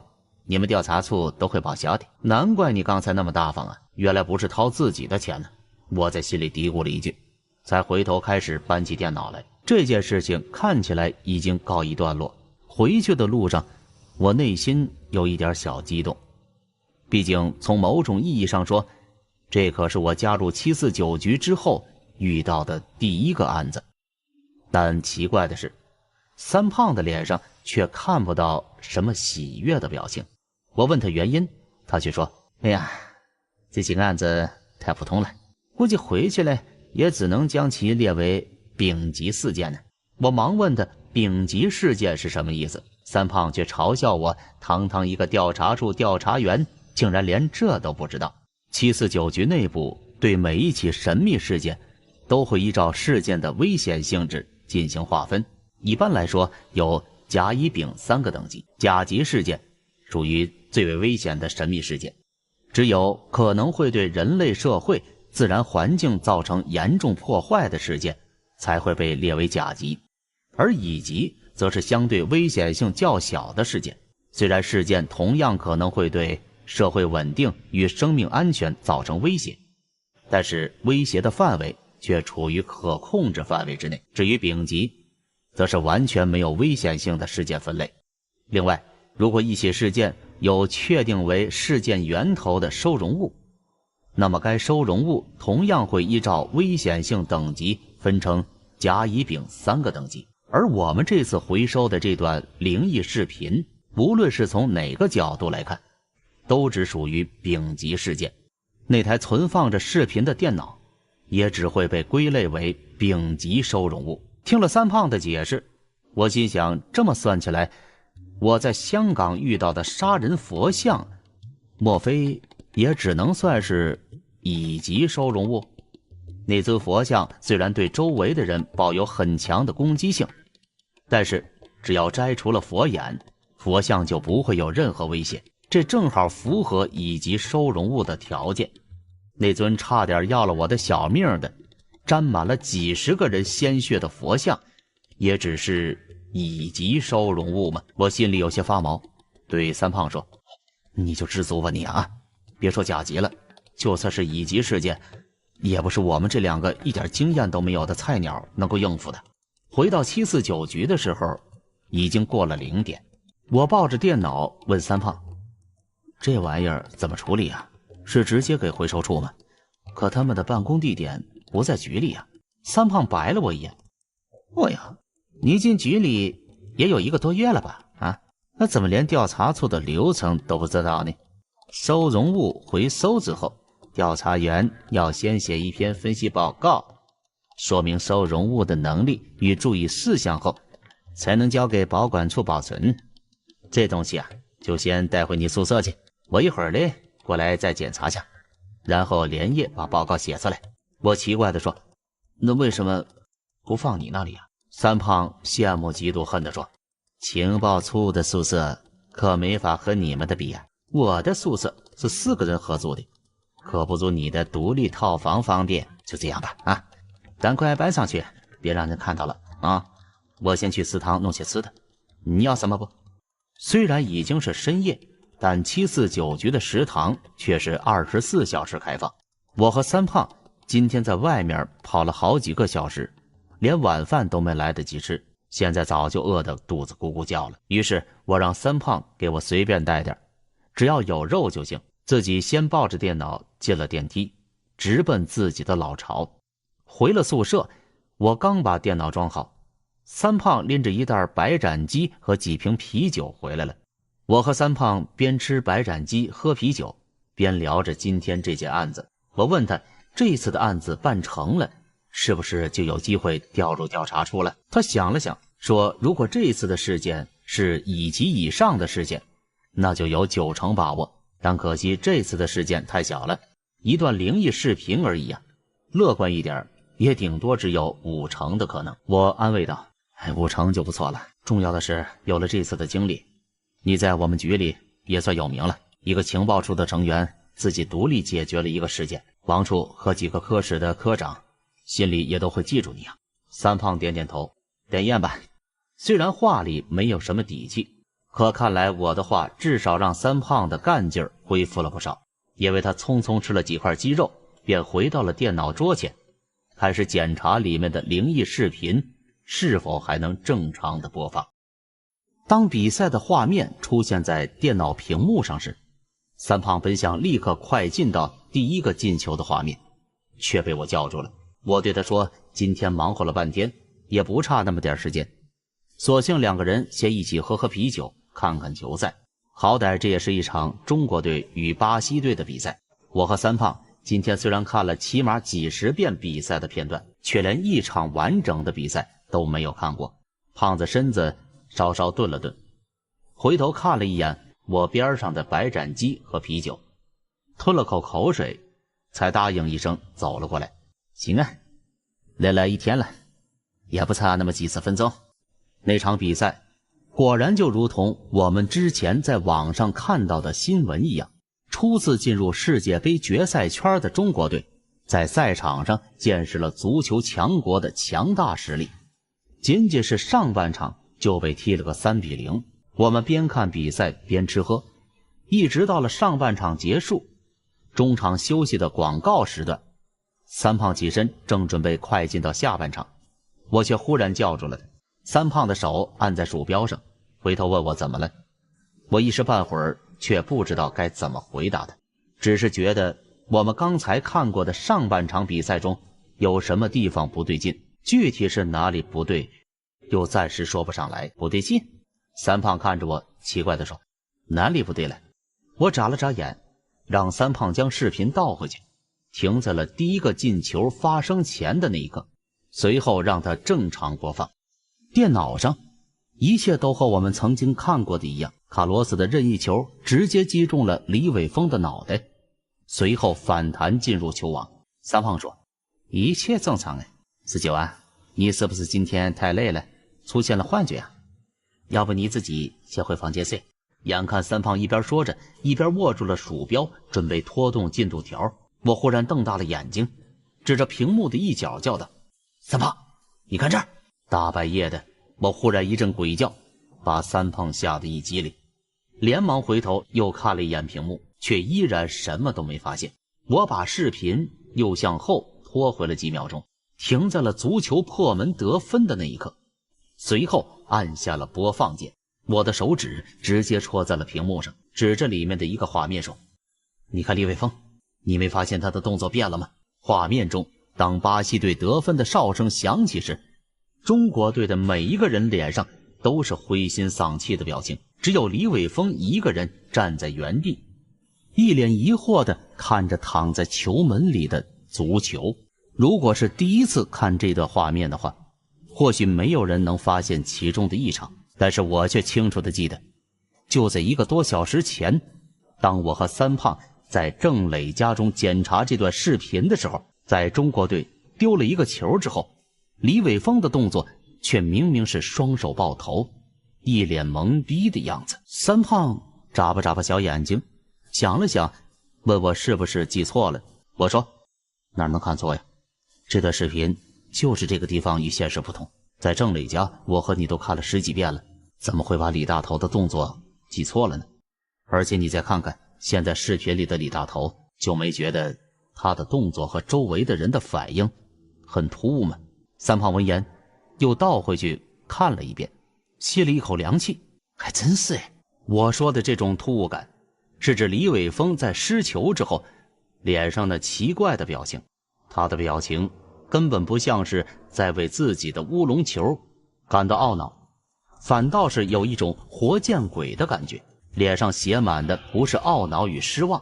你们调查处都会报销的。难怪你刚才那么大方啊，原来不是掏自己的钱呢。我在心里嘀咕了一句，才回头开始搬起电脑来。这件事情看起来已经告一段落，回去的路上我内心有一点小激动，毕竟从某种意义上说，这可是我加入749局之后遇到的第一个案子。但奇怪的是，三胖的脸上却看不到什么喜悦的表情。我问他原因，他却说，哎呀，这几个案子太普通了，估计回去了也只能将其列为丙级事件呢。我忙问他丙级事件是什么意思，三胖却嘲笑我，堂堂一个调查处调查员竟然连这都不知道。749局内部对每一起神秘事件都会依照事件的危险性质进行划分，一般来说有甲乙丙3个等级。甲级事件属于最为危险的神秘事件，只有可能会对人类社会自然环境造成严重破坏的事件才会被列为甲级，而乙级则是相对危险性较小的事件，虽然事件同样可能会对社会稳定与生命安全造成威胁，但是威胁的范围却处于可控制范围之内。至于丙级，则是完全没有危险性的事件分类。另外，如果一起事件有确定为事件源头的收容物，那么该收容物同样会依照危险性等级分成甲、乙、丙3个等级。而我们这次回收的这段灵异视频，无论是从哪个角度来看，都只属于丙级事件。那台存放着视频的电脑也只会被归类为丙级收容物。听了三胖的解释，我心想，这么算起来，我在香港遇到的杀人佛像，莫非也只能算是乙级收容物？那尊佛像虽然对周围的人抱有很强的攻击性，但是只要摘除了佛眼，佛像就不会有任何危险。这正好符合乙级收容物的条件。那尊差点要了我的小命的，沾满了几十个人鲜血的佛像，也只是乙级收容物吗？我心里有些发毛，对三胖说：“你就知足吧你啊，别说甲级了，就算是乙级事件，也不是我们这两个一点经验都没有的菜鸟能够应付的。”回到749局的时候，已经过了0点。我抱着电脑问三胖：“这玩意儿怎么处理啊？是直接给回收处吗？可他们的办公地点不在局里啊。”三胖白了我一眼：“哦呀，你进局里也有1个多月了吧？啊，那怎么连调查处的流程都不知道呢？收容物回收之后，调查员要先写一篇分析报告，说明收容物的能力与注意事项后，才能交给保管处保存。这东西啊，就先带回你宿舍去，我一会儿嘞过来再检查下，然后连夜把报告写出来。”我奇怪地说：“那为什么不放你那里啊？”三胖羡慕嫉妒恨地说：“情报处的宿舍可没法和你们的比啊，我的宿舍是4个人合租的，可不如你的独立套房方便。就这样吧，啊，赶快搬上去，别让人看到了啊！我先去食堂弄些吃的，你要什么不？”虽然已经是深夜，但749局的食堂却是24小时开放。我和三胖今天在外面跑了好几个小时，连晚饭都没来得及吃，现在早就饿得肚子咕咕叫了。于是我让三胖给我随便带点，只要有肉就行。自己先抱着电脑进了电梯，直奔自己的老巢。回了宿舍，我刚把电脑装好，三胖拎着一袋白斩鸡和几瓶啤酒回来了。我和三胖边吃白斩鸡喝啤酒，边聊着今天这件案子。我问他，这次的案子办成了，是不是就有机会调入调查处了？他想了想说，如果这次的事件是乙级以上的事件，那就有90%把握，但可惜这次的事件太小了，一段灵异视频而已啊，乐观一点也顶多只有50%的可能。我安慰道，50%就不错了，重要的是有了这次的经历，你在我们局里也算有名了，一个情报处的成员自己独立解决了一个事件，王处和几个科室的科长心里也都会记住你啊。三胖点点头，点烟吧。虽然话里没有什么底气，可看来我的话至少让三胖的干劲儿恢复了不少。因为他匆匆吃了几块鸡肉，便回到了电脑桌前，开始检查里面的灵异视频是否还能正常的播放。当比赛的画面出现在电脑屏幕上时，三胖本想立刻快进到第1个进球的画面，却被我叫住了。我对他说，今天忙活了半天，也不差那么点时间，索性2个人先一起喝喝啤酒，看看球赛，好歹这也是一场中国队与巴西队的比赛。我和三胖今天虽然看了起码几十遍比赛的片段，却连一场完整的比赛都没有看过。胖子身子稍稍顿了顿，回头看了一眼我边上的白斩鸡和啤酒，吞了口口水，才答应一声走了过来。行啊，来了1天了，也不差那么几十分钟。那场比赛果然就如同我们之前在网上看到的新闻一样，初次进入世界杯决赛圈的中国队在赛场上见识了足球强国的强大实力，仅仅是上半场就被踢了个3-0。我们边看比赛边吃喝，一直到了上半场结束，中场休息的广告时段，三胖起身正准备快进到下半场，我却忽然叫住了他。三胖的手按在鼠标上，回头问我怎么了。我一时半会儿却不知道该怎么回答他，只是觉得我们刚才看过的上半场比赛中有什么地方不对劲，具体是哪里不对又暂时说不上来。不对劲？三胖看着我奇怪地说，哪里不对了？我眨了眨眼，让三胖将视频倒回去，停在了第一个进球发生前的那一刻，随后让它正常播放。电脑上一切都和我们曾经看过的一样，卡罗斯的任意球直接击中了李伟峰的脑袋，随后反弹进入球网。三胖说，一切正常哎。19啊，你是不是今天太累了，出现了幻觉啊？要不你自己先回房间睡。眼看三胖一边说着一边握住了鼠标准备拖动进度条，我忽然瞪大了眼睛，指着屏幕的一角叫道，三胖，你看这儿。大半夜的，我忽然一阵鬼叫，把三胖吓得一激灵，连忙回头又看了一眼屏幕，却依然什么都没发现。我把视频又向后拖回了几秒钟，停在了足球破门得分的那一刻，随后按下了播放键。我的手指直接戳在了屏幕上，指着里面的一个画面说，你看李伟峰，你没发现他的动作变了吗？画面中，当巴西队得分的哨声响起时，中国队的每一个人脸上都是灰心丧气的表情，只有李伟峰一个人站在原地，一脸疑惑地看着躺在球门里的足球。如果是第一次看这段画面的话，或许没有人能发现其中的异常，但是我却清楚地记得，就在1个多小时前，当我和三胖在郑磊家中检查这段视频的时候，在中国队丢了一个球之后，李伟峰的动作却明明是双手抱头，一脸懵逼的样子。三胖眨巴眨巴小眼睛，想了想，问我是不是记错了。我说，哪能看错呀？这段视频就是这个地方与现实不同，在郑磊家我和你都看了10几遍了，怎么会把李大头的动作记错了呢？而且你再看看现在视频里的李大头，就没觉得他的动作和周围的人的反应很突兀吗？三胖闻言又倒回去看了一遍，吸了一口凉气，还真是哎。我说的这种突兀感是指李伟峰在失球之后脸上那奇怪的表情，他的表情根本不像是在为自己的乌龙球感到懊恼，反倒是有一种活见鬼的感觉，脸上写满的不是懊恼与失望，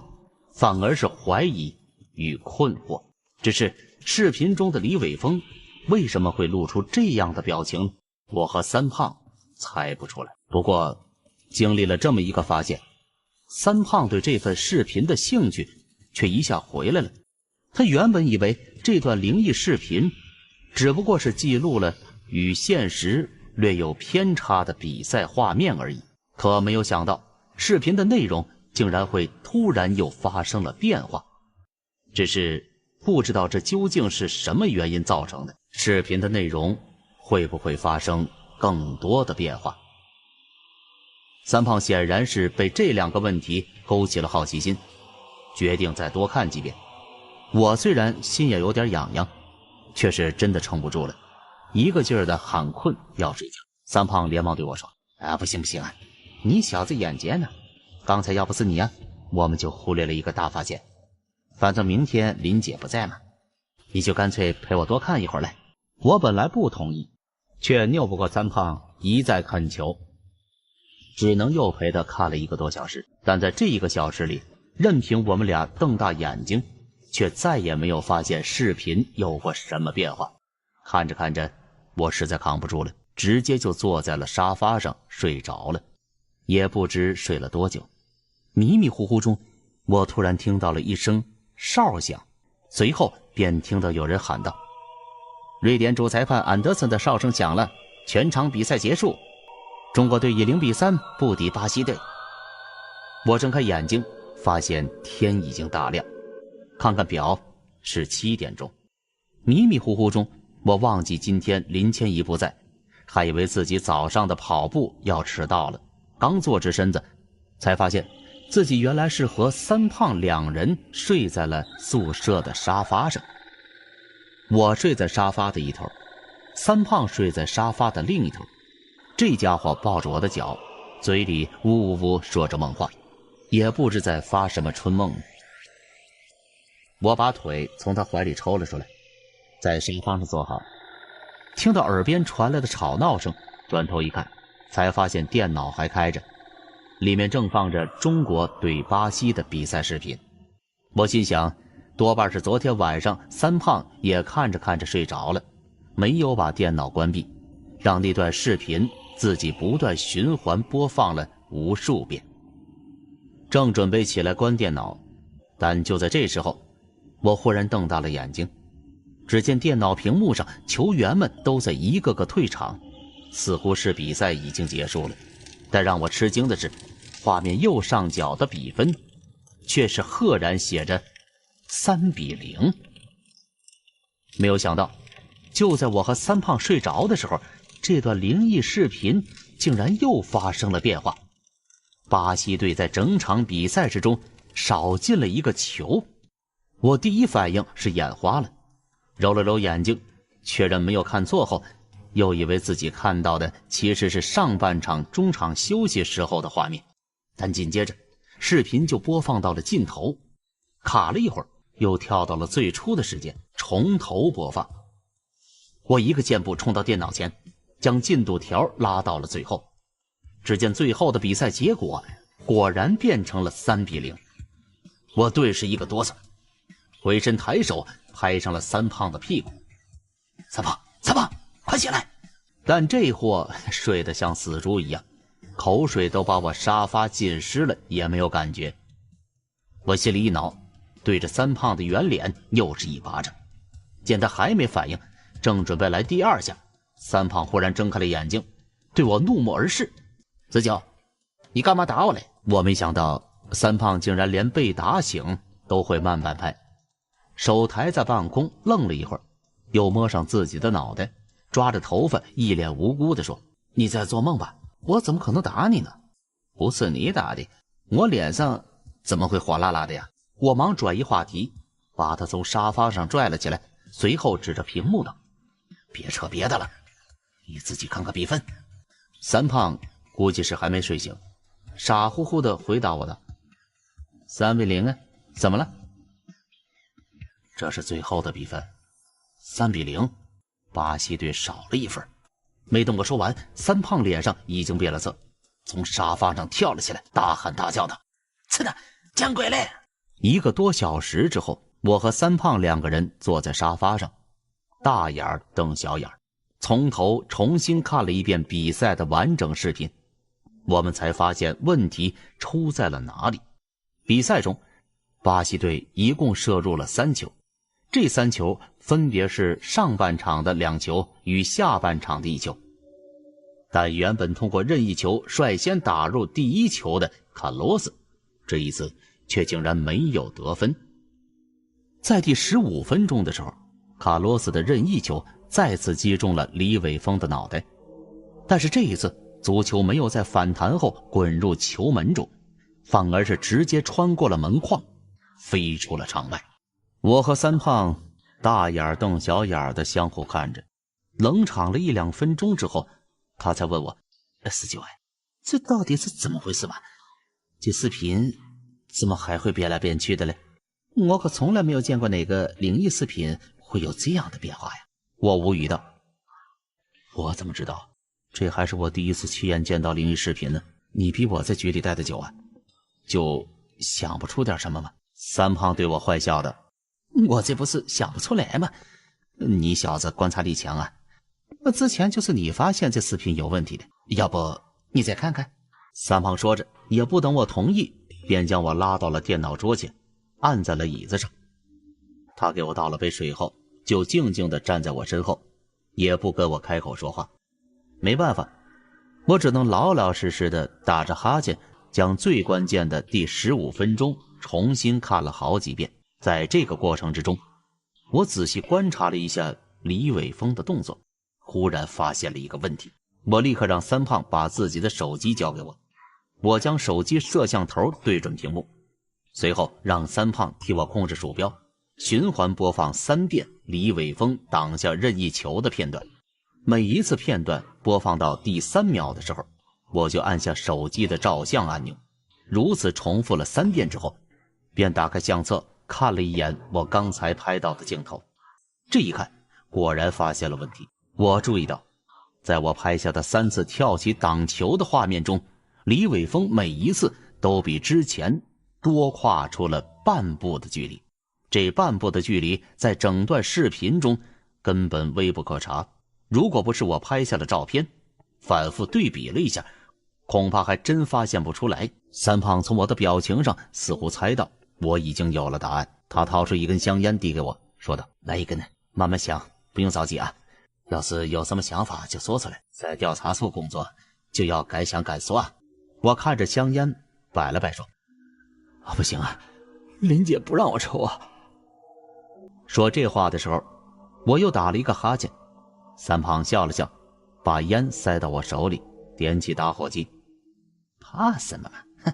反而是怀疑与困惑。只是视频中的李伟峰为什么会露出这样的表情，我和三胖猜不出来。不过经历了这么一个发现，三胖对这份视频的兴趣却一下回来了。他原本以为这段灵异视频只不过是记录了与现实略有偏差的比赛画面而已，可没有想到视频的内容竟然会突然又发生了变化。只是不知道这究竟是什么原因造成的，视频的内容会不会发生更多的变化？三胖显然是被这2个问题勾起了好奇心，决定再多看几遍。我虽然心也有点痒痒，却是真的撑不住了，一个劲儿的喊困要睡觉。三胖连忙对我说，不行不行啊，你小子眼尖呢，刚才要不是你啊，我们就忽略了一个大发现。反正明天林姐不在嘛，你就干脆陪我多看一会儿来。我本来不同意，却拗不过三胖一再恳求，只能又陪他看了1个多小时。但在这1个小时里，任凭我们俩瞪大眼睛，却再也没有发现视频有过什么变化。看着看着，我实在扛不住了，直接就坐在了沙发上睡着了。也不知睡了多久，迷迷糊糊中，我突然听到了一声哨响，随后便听到有人喊道，瑞典主裁判安德森的哨声响了，全场比赛结束，中国队以0比3不敌巴西队。我睁开眼睛，发现天已经大亮，看看表是7点钟。迷迷糊糊中，我忘记今天林千怡不在，还以为自己早上的跑步要迟到了，刚坐直身子，才发现自己原来是和三胖两人睡在了宿舍的沙发上。我睡在沙发的一头，三胖睡在沙发的另一头。这家伙抱着我的脚，嘴里呜呜呜说着梦话，也不知在发什么春梦。我把腿从他怀里抽了出来，在沙发上坐好，听到耳边传来的吵闹声，转头一看，才发现电脑还开着，里面正放着中国对巴西的比赛视频。我心想，多半是昨天晚上三胖也看着看着睡着了，没有把电脑关闭，让那段视频自己不断循环播放了无数遍。正准备起来关电脑，但就在这时候，我忽然瞪大了眼睛，只见电脑屏幕上球员们都在一个个退场，似乎是比赛已经结束了。但让我吃惊的是，画面右上角的比分却是赫然写着3-0。没有想到，就在我和三胖睡着的时候，这段灵异视频竟然又发生了变化。巴西队在整场比赛之中少进了一个球。我第一反应是眼花了，揉了揉眼睛，确认没有看错后，又以为自己看到的其实是上半场中场休息时候的画面。但紧接着视频就播放到了尽头，卡了一会儿，又跳到了最初的时间，从头播放。我一个箭步冲到电脑前，将进度条拉到了最后。只见最后的比赛结果果然变成了3-0。我顿时一个哆嗦，回身抬手拍上了三胖的屁股。三胖，快起来！但这货睡得像死猪一样，口水都把我沙发浸湿了也没有感觉。我心里一恼，对着三胖的圆脸又是一巴掌。见他还没反应，正准备来第二下，三胖忽然睁开了眼睛，对我怒目而视。子九，你干嘛打我嘞？我没想到三胖竟然连被打醒都会慢半拍，手抬在半空愣了一会儿，又摸上自己的脑袋，抓着头发一脸无辜地说，你在做梦吧？我怎么可能打你呢？不是你打的，我脸上怎么会火辣辣的呀？我忙转移话题，把他从沙发上拽了起来，随后指着屏幕道，别扯别的了，你自己看看比分。三胖估计是还没睡醒，傻乎乎的回答我道，3-0啊，怎么了？这是最后的比分，3-0，巴西队少了一分。没等我说完，三胖脸上已经变了色，从沙发上跳了起来，大喊大叫道，真的见鬼嘞！1个多小时之后，我和三胖两个人坐在沙发上，大眼瞪小眼，从头重新看了一遍比赛的完整视频。我们才发现问题出在了哪里。比赛中，巴西队一共射入了3球，这3球分别是上半场的2球与下半场的1球。但原本通过任意球率先打入第1球的卡洛斯，这一次却竟然没有得分。在第15分钟的时候，卡洛斯的任意球再次击中了李伟峰的脑袋，但是这一次足球没有在反弹后滚入球门中，反而是直接穿过了门框，飞出了场外。我和三胖大眼瞪小眼的相互看着，冷场了1-2分钟之后，他才问我，49，这到底是怎么回事吧？这视频怎么还会变来变去的嘞？我可从来没有见过哪个灵异视频会有这样的变化呀！我无语道，我怎么知道？这还是我第一次亲眼见到灵异视频呢。你比我在局里待的久啊，就想不出点什么吗？三胖对我坏笑的，我这不是想不出来吗？你小子观察力强啊，之前就是你发现这视频有问题的，要不你再看看？三胖说着，也不等我同意，便将我拉到了电脑桌前，按在了椅子上。他给我倒了杯水后，就静静地站在我身后，也不跟我开口说话。没办法，我只能老老实实的打着哈欠，将最关键的第15分钟重新看了好几遍。在这个过程之中，我仔细观察了一下李伟峰的动作，忽然发现了一个问题。我立刻让三胖把自己的手机交给我，我将手机摄像头对准屏幕，随后让三胖替我控制鼠标，循环播放3遍李伟峰挡下任意球的片段。每一次片段播放到第3秒的时候，我就按下手机的照相按钮。如此重复了3遍之后，便打开相册看了一眼我刚才拍到的镜头。这一看，果然发现了问题。我注意到，在我拍下的3次跳起挡球的画面中，李伟峰每一次都比之前多跨出了半步的距离。这半步的距离在整段视频中根本微不可察。如果不是我拍下了照片，反复对比了一下，恐怕还真发现不出来。三胖从我的表情上似乎猜到我已经有了答案，他掏出一根香烟递给我，说道：“来一根，慢慢想，不用着急啊。要是有什么想法就说出来，在调查处工作就要敢想敢说啊。”我看着香烟摆了摆说：“不行啊，林姐不让我抽啊。”说这话的时候，我又打了一个哈欠。三胖笑了笑，把烟塞到我手里，点起打火机。怕什么嘛？哼，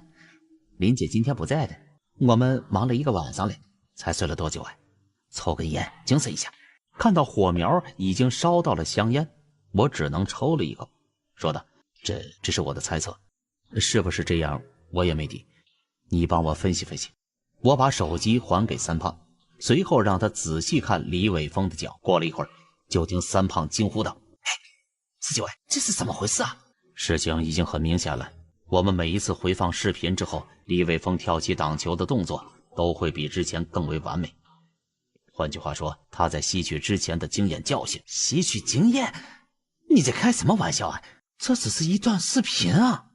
林姐今天不在的，我们忙了一个晚上了，才睡了多久啊？抽根烟精神一下。看到火苗已经烧到了香烟，我只能抽了一口，说道：“这是我的猜测，是不是这样我也没底，你帮我分析分析。”我把手机还给三胖，随后让他仔细看李伟峰的脚。过了一会儿，就听三胖惊呼道：“49，这是怎么回事啊？”事情已经很明显了，我们每一次回放视频之后，李伟峰跳起挡球的动作都会比之前更为完美。换句话说，他在吸取之前的经验教训。吸取经验？你在开什么玩笑啊？这只是一段视频啊！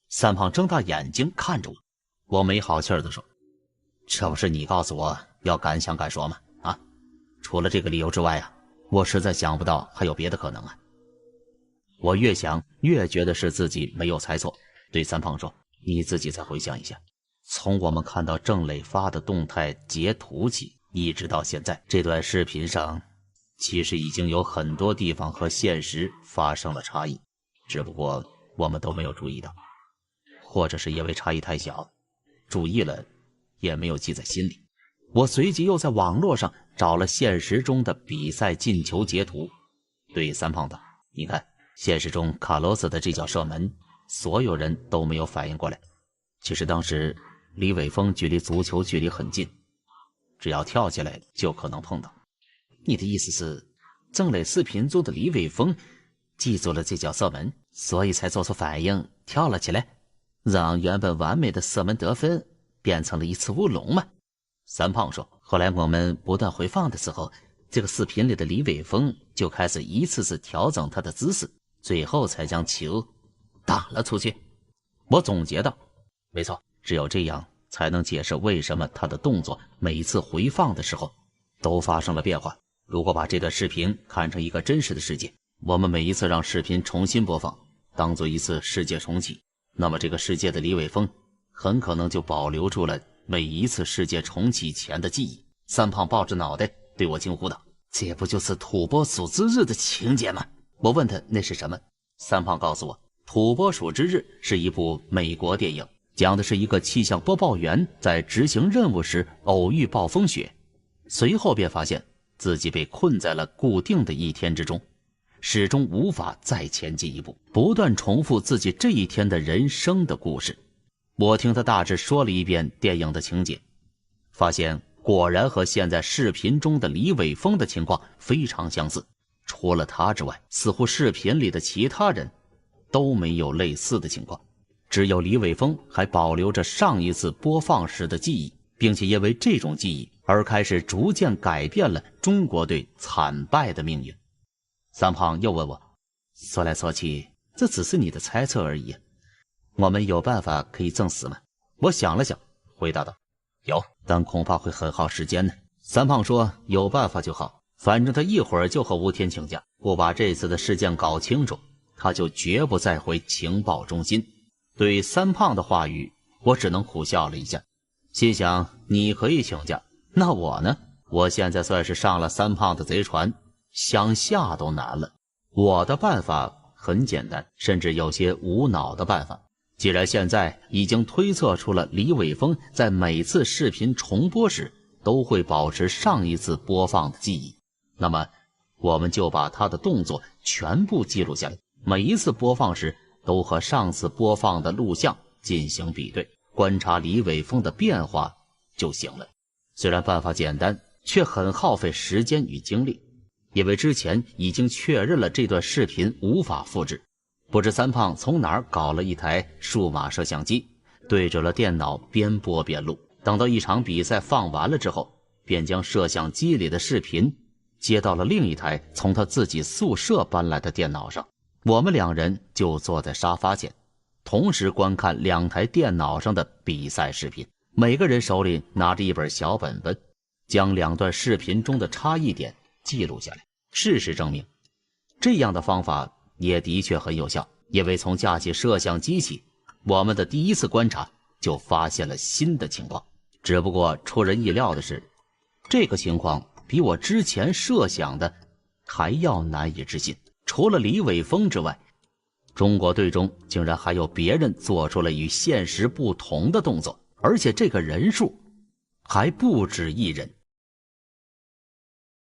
三胖睁大眼睛看着我，我没好气的说：“这不是你告诉我要敢想敢说吗？啊，除了这个理由之外啊，我实在想不到还有别的可能啊。”我越想越觉得是自己没有猜错，对三胖说：“你自己再回想一下，从我们看到郑磊发的动态截图起，一直到现在，这段视频上其实已经有很多地方和现实发生了差异，只不过我们都没有注意到，或者是因为差异太小，注意了也没有记在心里。”我随即又在网络上找了现实中的比赛进球截图，对三胖道：“你看，现实中卡洛斯的这脚射门，所有人都没有反应过来。其实当时李伟峰距离足球距离很近，只要跳起来就可能碰到。你的意思是，郑磊视频中的李伟峰记住了这脚射门，所以才做出反应跳了起来，让原本完美的射门得分变成了一次乌龙吗？”三胖说：“后来我们不断回放的时候，这个视频里的李伟峰就开始一次次调整他的姿势，最后才将球打了出去。”我总结道：“没错，只有这样才能解释为什么他的动作每一次回放的时候都发生了变化。如果把这段视频看成一个真实的世界，我们每一次让视频重新播放，当做一次世界重启，那么这个世界的李伟峰很可能就保留住了每一次世界重启前的记忆。”三胖抱着脑袋对我惊呼道：“这不就是土拨鼠之日的情节吗？”我问他那是什么，三胖告诉我，土拨鼠之日是一部美国电影，讲的是一个气象播报员在执行任务时偶遇暴风雪，随后便发现自己被困在了固定的一天之中，始终无法再前进一步，不断重复自己这一天的人生的故事。我听他大致说了一遍电影的情节，发现果然和现在视频中的李伟峰的情况非常相似，除了他之外，似乎视频里的其他人都没有类似的情况，只有李伟峰还保留着上一次播放时的记忆，并且因为这种记忆而开始逐渐改变了中国队惨败的命运。三胖又问我：“说来说去，这只是你的猜测而已，我们有办法可以证实吗？”我想了想，回答道：“有，但恐怕会很耗时间呢。”三胖说：“有办法就好，反正他一会儿就和吴天请假，不把这次的事件搞清楚，他就绝不再回情报中心。”对三胖的话语，我只能苦笑了一下，心想：你可以请假，那我呢？我现在算是上了三胖的贼船，想下都难了。我的办法很简单，甚至有些无脑的办法，既然现在已经推测出了李伟峰在每次视频重播时都会保持上一次播放的记忆，那么我们就把他的动作全部记录下来，每一次播放时都和上次播放的录像进行比对，观察李伟峰的变化就行了。虽然办法简单，却很耗费时间与精力，因为之前已经确认了这段视频无法复制。不知三胖从哪儿搞了一台数码摄像机，对着了电脑边播边录。等到一场比赛放完了之后，便将摄像机里的视频接到了另一台从他自己宿舍搬来的电脑上。我们两人就坐在沙发前，同时观看两台电脑上的比赛视频，每个人手里拿着一本小本本，将两段视频中的差异点记录下来。事实证明，这样的方法也的确很有效，因为从架起摄像机起，我们的第一次观察就发现了新的情况。只不过出人意料的是，这个情况比我之前设想的还要难以置信。除了李伟峰之外，中国队中竟然还有别人做出了与现实不同的动作，而且这个人数还不止一人。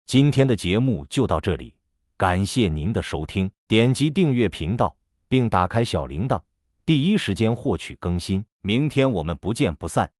今天的节目就到这里，感谢您的收听，点击订阅频道并打开小铃铛，第一时间获取更新。明天我们不见不散。